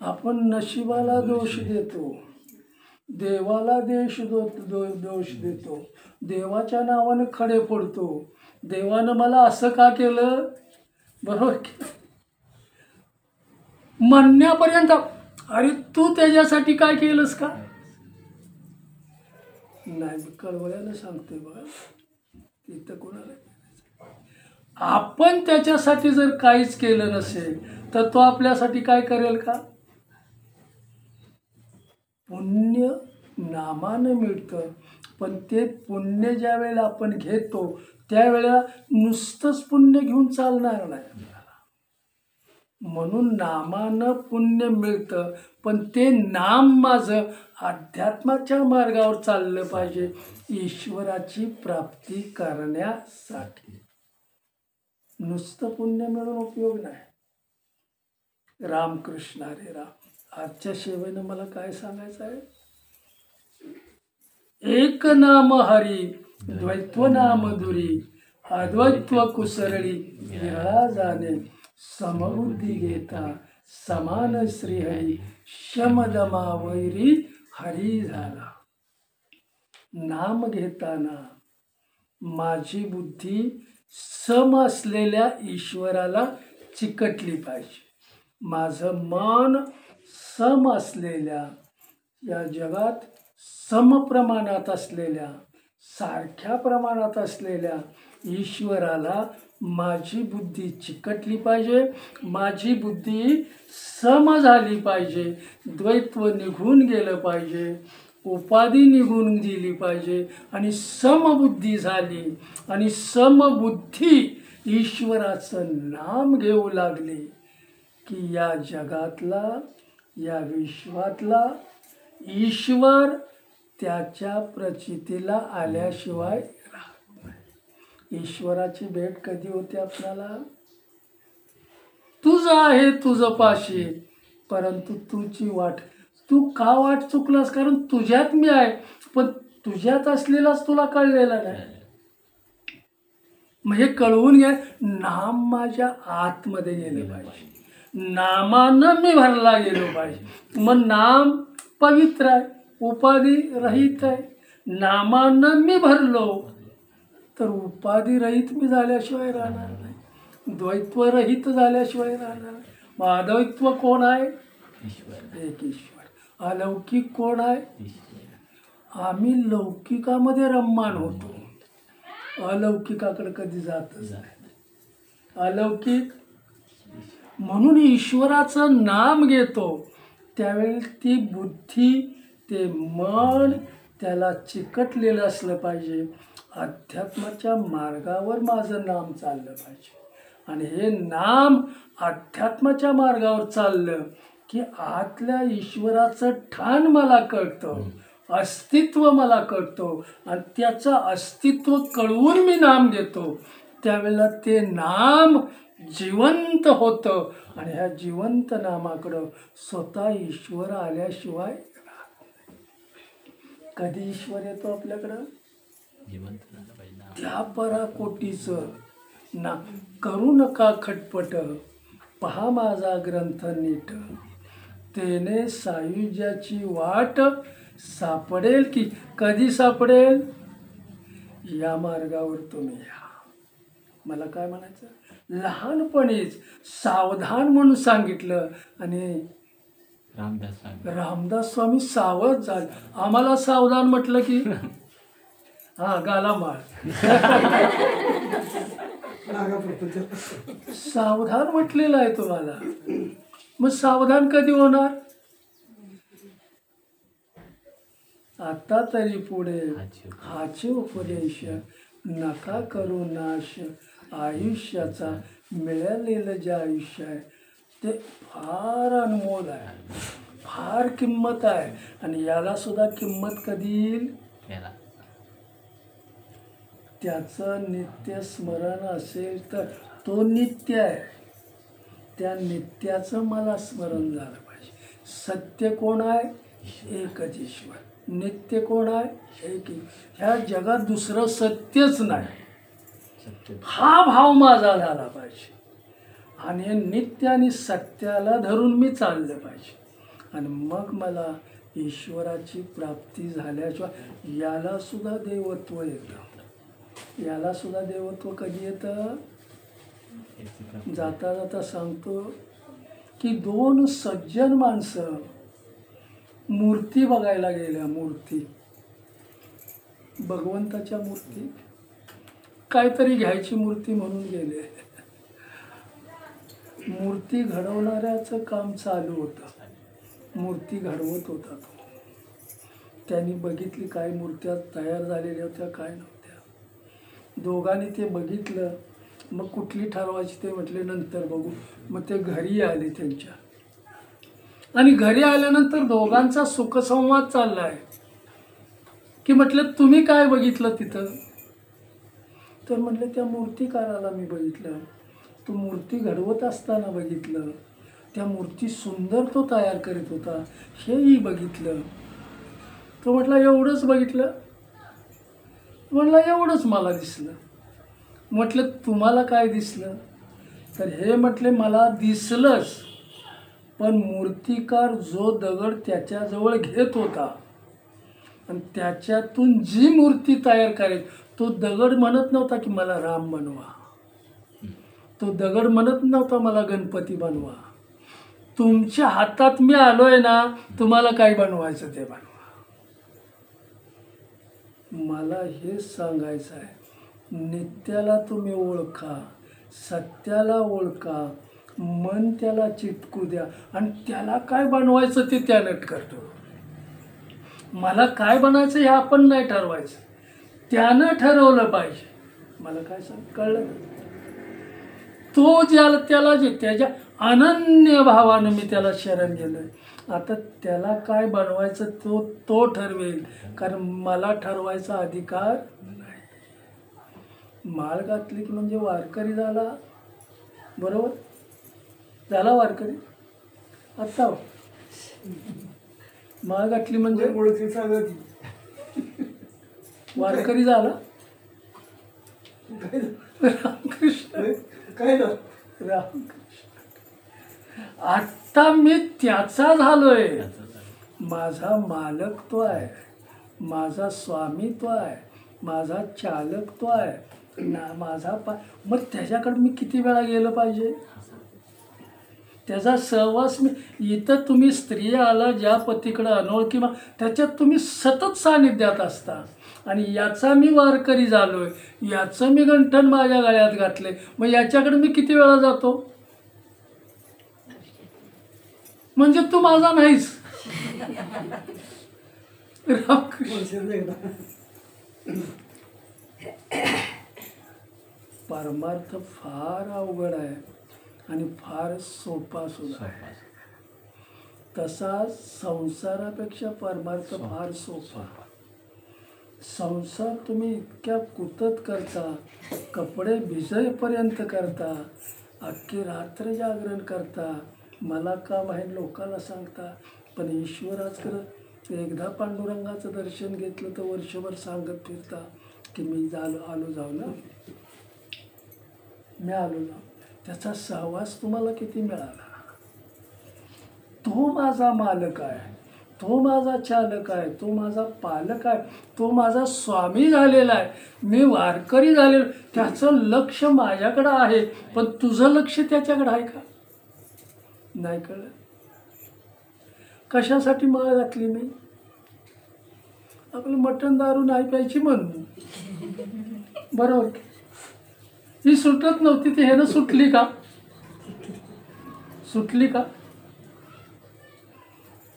आपण नशिबाला दोष देतो, देवाला दोष देतो, देवाच्या नावानं खडे फोडतो. देवानं मला असं का केलं, बरोबर म्हणण्यापर्यंत अरे तू त्याच्यासाठी काय केलंस का नाही. मी कळवळ्यानं सांगतोय बघा, इथं कोणाला आपण त्याच्यासाठी जर काहीच केलं नसेल तर तो आपल्यासाठी काय करेल का? पुण्य नामानं मिळतं, पण ते पुण्य ज्या वेळेला आपण घेतो त्यावेळेला नुसतंच पुण्य घेऊन चालणार नाही आपल्याला. म्हणून नामानं पुण्य मिळतं, पण ते नाम माझं अध्यात्माच्या मार्गावर चाललं पाहिजे ईश्वराची प्राप्ती करण्यासाठी. नुसतं पुण्य मिळून उपयोग नाही. रामकृष्ण हरे राम. आजच्या सेवेनं मला काय सांगायचं आहे? एक नाम हरी द्वैत्व नाम दुरी, अद्वैत्व कुसरळी विरळा जाणे, समबुद्धी घेता समान श्रीहरी, शमदमा वैरी हरी झाला. नाम घेताना माझी बुद्धी सम असलेल्या ईश्वराला चिकटली पाहिजे. माझं मन सम असलेल्या, या जगात समप्रमाणात असलेल्या, सारख्या प्रमाणात असलेल्या ईश्वराला माझी बुद्धी चिकटली पाहिजे. माझी बुद्धी सम झाली पाहिजे. द्वैत्व निघून गेलं पाहिजे, उपाधी निघून गेली पाहिजे आणि समबुद्धी झाली. आणि समबुद्धी ईश्वराचं नाम घेऊ लागली की या जगातला, या विश्वातला ईश्वर त्याच्या प्रचितीला आल्याशिवाय राहत नाही. ईश्वराची भेट कधी होते आपल्याला? तुझं आहे तुझं पाशी, परंतु तुझी वाट, तू का वाट चुकलास? कारण तुझ्यात मी आहे, पण तुझ्यात असलेलाच तुला कळलेला नाही. मग हे कळवून घ्या. नाम माझ्या आतमध्ये गेलं पाहिजे, नामानं मी भरला गेलो पाहिजे. मग नाम पवित्र आहे, उपाधी रहित आहे. नामानं मी भरलो तर उपाधी रहित मी झाल्याशिवाय राहणार नाही, द्वैत्व रहित झाल्याशिवाय राहणार नाही. मग अद्वैत्व कोण आहे? एक ईश्वर. अलौकिक कोण आहे? आम्ही लौकिकामध्ये रममाण होतो, अलौकिकाकडे कधी जातच नाही. अलौकिक म्हणून ईश्वराचं नाम घेतो त्यावेळी ती बुद्धी, ते मन त्याला चिकटलेलं असलं पाहिजे. अध्यात्माच्या मार्गावर माझं नाम चाललं पाहिजे. आणि हे नाम अध्यात्माच्या मार्गावर चाललं की आतल्या ईश्वराचं ठाण मला कळतं, अस्तित्व मला कळतो. आणि त्याचं अस्तित्व कळवून मी नाम घेतो त्यावेळेला ते नाम जिवंत होतं. आणि ह्या जिवंत नामाकडं स्वतः ईश्वर आल्याशिवाय राहत नाही. कधी ईश्वर येतो आपल्याकडं? त्या पराकोटीचं ना. करू नका खटपट, पहा माझा ग्रंथ नीट, तेने सायुज्याची वाट सापडेल की. कधी सापडेल? या मार्गावर तुम्ही या. मला काय म्हणायचं? लहानपणीच सावधान म्हणून सांगितलं आणि रामदास स्वामी सावध झाले. आम्हाला सावधान म्हटलं की गाला मार. सावधान म्हटलेलं आहे तुम्हाला. मग सावधान कधी होणार? आता तरी पुढे हाचे उपदेश, नका करू नाश आयुष्याचा. मिळालेलं जे आयुष्य आहे ते फार अनमोल आहे, फार किंमत आहे. आणि याला सुद्धा किंमत कधी येईल? त्याचं नित्य स्मरण असेल तर तो नित्य आहे. त्या नित्याचं मला स्मरण झालं पाहिजे. सत्य कोण आहे? एकच ईश्वर. नित्य कोण आहे? एक. ह्या जगात दुसरं सत्यच नाही. हा भाव माझा झाला पाहिजे. आणि नित्य आणि सत्याला धरून मी चाललं पाहिजे. आणि मग मला ईश्वराची प्राप्ती झाल्याशिवाय याला सुद्धा देवत्व येतं. याला सुद्धा देवत्व कधी येतं? जाता जाता सांगतो की 2 सज्जन माणसं मूर्ती बघायला गेल्या. मूर्ती, भगवंताच्या मूर्ती. काहीतरी घ्यायची मूर्ती म्हणून गेले. मूर्ती घडवणाऱ्याचं काम चालू होतं. मूर्ती घडवत होता तो. त्यांनी बघितली काय मूर्त्या तयार झालेल्या होत्या काय नव्हत्या. दोघांनी ते बघितलं. मग कुठली ठरवायची ते म्हटले नंतर बघू. मग ते घरी आले त्यांच्या. आणि घरी आल्यानंतर दोघांचा सुखसंवाद चालला आहे की म्हटलं तुम्ही काय बघितलं तिथं. तर म्हटलं त्या मूर्तिकाराला मी बघितलं. तो मूर्ती घडवत असताना बघितलं. त्या मूर्ती सुंदर तो तयार करीत होता हेही बघितलं. तो म्हटलं एवढंच बघितलं. म्हटलं एवढंच मला दिसलं. म्हटलं तुम्हाला काय दिसलं. तर हे म्हटले मला दिसलंच, पण मूर्तिकार जो दगड त्याच्याजवळ घेत होता आणि त्याच्यातून जी मूर्ती तयार करेल तो दगड म्हणत नव्हता की मला राम बनवा. तो दगड म्हणत नव्हता मला गणपती बनवा. तुमच्या हातात मी आलोय ना, तुम्हाला काय बनवायचं ते बनवा. मला हेच सांगायचं आहे. नित्याला तुम्ही ओळखा, सत्याला ओळखा, मन त्याला चिटकू द्या आणि त्याला काय बनवायचं ते त्यानं करतो. मला काय बनायचं हे आपण नाही ठरवायचं, त्यानं ठरवलं पाहिजे. मला काय कळलं. तो ज्याला त्याला जे त्याच्या अनन्य भावानं मी त्याला शरण गेलोय. आता त्याला काय बनवायचं तो ठरवेल, कारण मला ठरवायचा अधिकार नाही. माळ घातली की म्हणजे वारकरी झाला. बरोबर झाला वारकरी. आता माळ घातली म्हणजे वारकरी झाला. रामकृष्ण काय ना रामकृष्ण. आत्ता मी त्याचा झालोय. माझा मालक तो आहे, माझा स्वामी तो आहे, माझा चालक तो आहे ना, माझा मग त्याच्याकडे मी किती वेळा गेलं पाहिजे. त्याचा सहवास मी इथं तुम्ही स्त्री आला ज्या पतीकडं अनोळखी त्याच्यात तुम्ही सतत सानिध्यात असता. आणि याचा मी वारकरी झालोय, याचं मी गंठण माझ्या गळ्यात घातले, मग याच्याकडे मी किती वेळा जातो. म्हणजे तू माझा नाहीस. परमार्थ फार अवघड आहे आणि फार सोपा सुद्धा आहे. तसा संसारापेक्षा परमार्थ फार सोपा. संसार तुम्ही इतक्या कुतत करता, कपडे भिजेपर्यंत करता, अख्खी रात्र जागरण करता, मला काम आहे लोकांना सांगता, पण ईश्वराचं एकदा पांडुरंगाचं दर्शन घेतलं तर वर्षभर सांगत फिरता की मी आलो जाऊ ना, मी आलो ना. त्याचा सहवास तुम्हाला किती मिळाला. तो माझा मालक आहे, तो माझा चालक आहे, तो माझा पालक आहे, तो माझा स्वामी झालेला आहे, मी वारकरी झालेलो. त्याचं लक्ष माझ्याकडं आहे, पण तुझं लक्ष त्याच्याकडं आहे का नाही कळलं. कशासाठी माळ घातली मी. आपलं मटण दारू नाही प्यायची म्हणून. बरोबर. ही सुटत नव्हती ती ह्यानं सुटली का. सुटली का.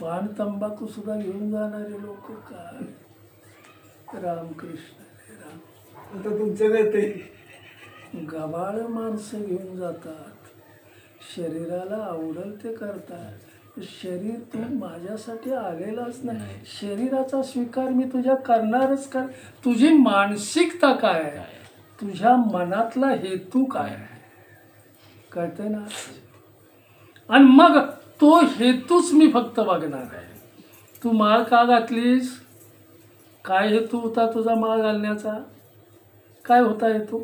पान तंबाखू सुद्धा घेऊन जाणारे लोक काय. रामकृष्ण राम. आता तुमच्याकडे ते गबाळ माणसं घेऊन जातात, शरीराला आवडल ते करतात. शरीर तू माझ्यासाठी आलेलाच नाही. शरीराचा स्वीकार मी तुझ्या करणारच कर. तुझी मानसिकता काय आहे, तुझ्या मनातला हेतू काय आहे कळतंय ना. आणि मग तो हेतूच मी फक्त बघणार आहे. तू माळ का घातलीस, काय हेतू होता तुझा माळ घालण्याचा, काय होता हेतू,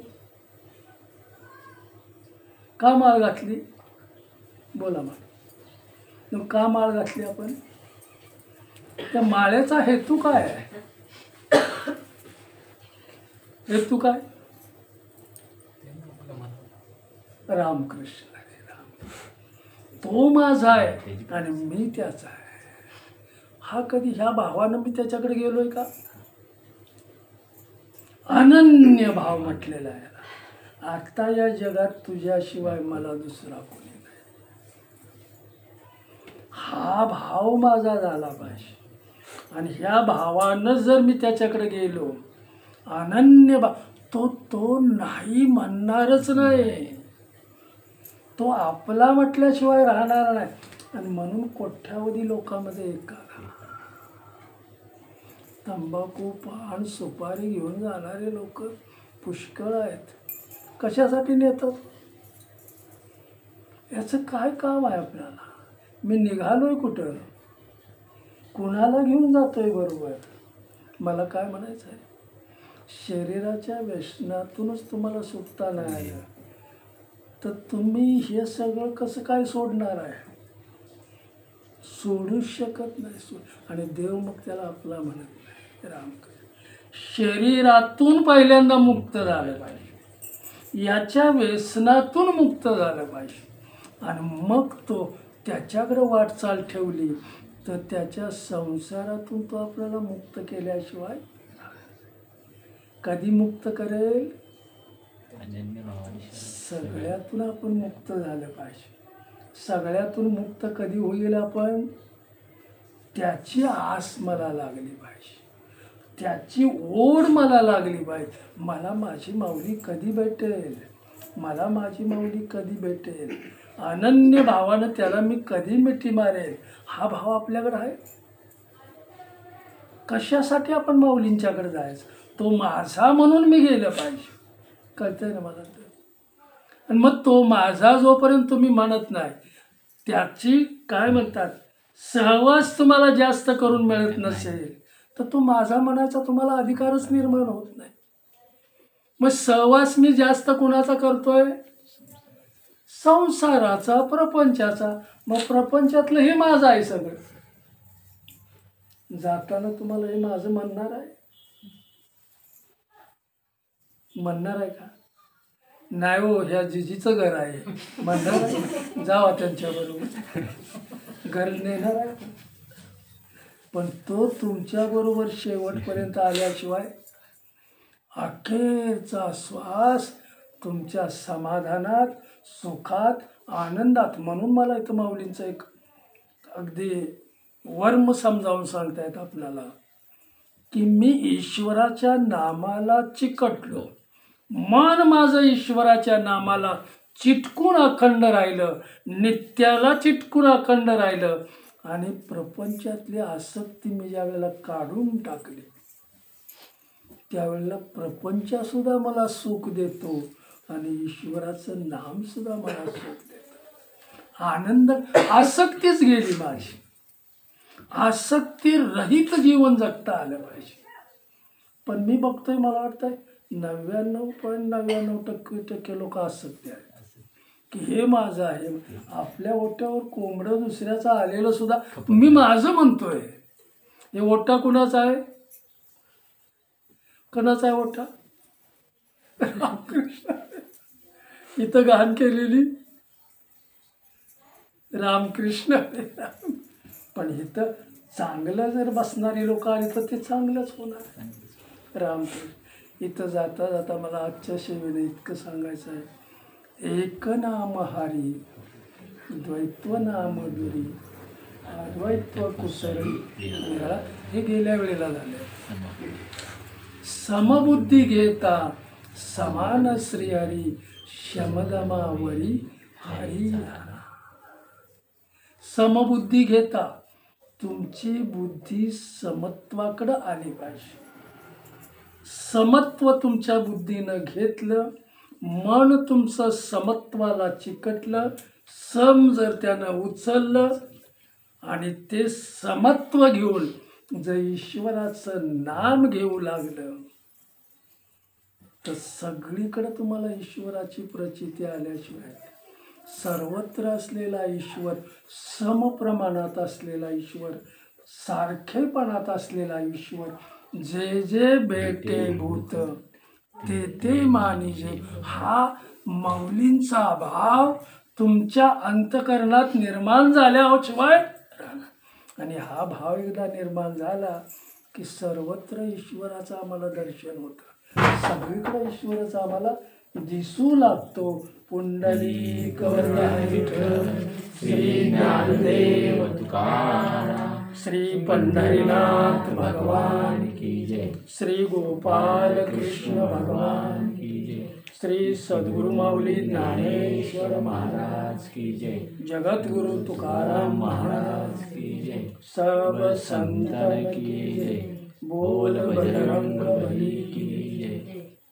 का माळ घातली बोला. मग का माळ घातली आपण, त्या माळेचा हेतू काय आहे. हेतू काय. रामकृष्ण राम. तो माझा आहे आणि मी त्याचा आहे. हा कधी ह्या भावानं मी त्याच्याकडे गेलोय का. अनन्य भाव म्हटलेला आहे. आता या जगात तुझ्याशिवाय मला दुसरा कोणी नाही. हा भाव माझा झाला पाहिजे. आणि ह्या भावानं जर मी त्याच्याकडे गेलो, अनन्य भाव, तो नाही म्हणणारच नाही. तो आपला म्हटल्याशिवाय राहणार नाही. आणि म्हणून कोट्यावधी लोकांमध्ये एक तंबाखू, पान, सुपारी घेऊन जाणारे लोक पुष्कळ आहेत. कशासाठी नेतात? याचं काय काम आहे आपल्याला? मी निघालोय कुठं? कुणाला घेऊन जातोय बरोबर? मला काय म्हणायचं आहे, शरीराच्या व्यसनातूनच तुम्हाला सुटता नाही आलं तर तुम्ही हे सगळं कसं काय सोडणार आहे? सोडूच शकत नाही. आणि देव मग त्याला आपला म्हणत नाही. रामकृष्ण शरीरातून पहिल्यांदा मुक्त झालं पाहिजे, याच्या व्यसनातून मुक्त झालं पाहिजे. आणि मग तो त्याच्याकडे वाटचाल ठेवली तर त्याच्या संसारातून तो आपल्याला मुक्त केल्याशिवाय कधी मुक्त करेल? सगळ्यातून आपण मुक्त झालं पाहिजे. सगळ्यातून मुक्त कधी होईल आपण? त्याची आस मला लागली पाहिजे, त्याची ओढ मला लागली पाहिजे. मला माझी माऊली कधी भेटेल? मला माझी माऊली कधी भेटेल? अनन्य भावानं त्याला मी कधी मिठी मारेल? हा भाव आपल्याकडे आहे. कशासाठी आपण माऊलींच्याकडे जायचं? तो माझा म्हणून मी गेलं पाहिजे. कळतंय ना मला? आणि मग तो माझा जोपर्यंत तुम्ही म्हणत नाही, त्याची काय म्हणतात सहवास तुम्हाला जास्त करून मिळत नसेल तर तो माझा म्हणायचा तुम्हाला अधिकारच निर्माण होत नाही. मग सहवास मी जास्त कुणाचा करतोय? संसाराचा, प्रपंचाचा. मग प्रपंचातलं हे माझं आहे सगळं. जाताना तुम्हाला हे माझं म्हणणार आहे? म्हणणार आहे का? नाही हो, ह्या जिजीचं घर आहे म्हणणार आहे? जावा त्यांच्याबरोबर, घर नेणार आहे. पण तो तुमच्याबरोबर शेवटपर्यंत आल्याशिवाय अखेरचा श्वास तुमच्या समाधानात, सुखात, आनंदात. म्हणून मला इथं माऊलींचं एक अगदी वर्म समजावून सांगतायत आपल्याला की मी ईश्वराच्या नामाला चिकटलो, मन माझं ईश्वराच्या नामाला चिटकून अखंड राहिलं, नित्याला चिटकून अखंड राहिलं. आणि प्रपंचातली आसक्ती मी ज्या वेळेला काढून टाकली त्यावेळेला प्रपंचसुद्धा मला सुख देतो आणि ईश्वराचं नामसुद्धा मला सुख देतं. आनंद, आसक्तीच गेली माझी. आसक्ती रहित जीवन जगता आलं पाहिजे. पण मी बघतोय, मला वाटतंय 99.99% लोक आसक्ती आहेत की हे माझं आहे. आपल्या ओट्यावर कोंबडं दुसऱ्याचं आलेलं सुद्धा मी माझं म्हणतोय. हे ओटा कुणाचा आहे? कोणाचा आहे ओटा? रामकृष्ण. इथं गाण केलेली रामकृष्ण. पण इथं चांगलं जर बसणारी लोक आली तर ते चांगलंच होणार. रामकृष्ण. इथं जाता जाता मला आजच्या सेवेने इतकं सांगायचं आहे, एक नाम हरी, द्वैत्व नाम दुरी, अद्वैत्व कुसरी. हे गेल्या वेळेला झाले. समबुद्धी घेता समान श्रीहरी, शमदमावरी हरी. समबुद्धी घेता, तुमची बुद्धी समत्वाकडं आली पाहिजे. समत्व तुमच्या बुद्धीनं घेतलं, मन तुमचं समत्वाला चिकटलं, सम जर त्यानं उचललं आणि ते समत्व घेऊन जर ईश्वराचं नाम घेऊ लागलं तर सगळीकडे तुम्हाला ईश्वराची प्रचिती आल्याशिवाय, सर्वत्र असलेला ईश्वर, समप्रमाणात असलेला ईश्वर, सारखेपणात असलेला ईश्वर, जे जे भेटे भूत ते ते मानिजे, हा माऊलींचा भाव तुमच्या अंतकरणात निर्माण झाल्याशिवाय राहणार. आणि हा भाव एकदा निर्माण झाला की सर्वत्र ईश्वराचं आम्हाला दर्शन होतं. सगळीकडे ईश्वरच आम्हाला दिसू लागतो. पुंडलिक वरदान विठ्ठल, श्री ज्ञानदेव तुकाराम, श्री पंढरीनाथ भगवान, की जय, श्री गोपाल कृष्ण भगवान, की जय, श्री सद्गुरु माऊली ज्ञानेश्वर महाराज की जय, जगद्गुरु तुकाराम महाराज, की जय, सब संतन की जय. बोल बजरंग बली की जय.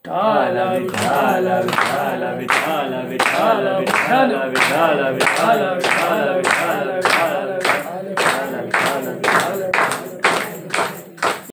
विठ्ठल विठ्ठल विठ्ठल विठ्ठल विठ्ठल विठ्ठल विठ्ठल विठ्ठल विठ्ठल विठ्ठल विठ्ठल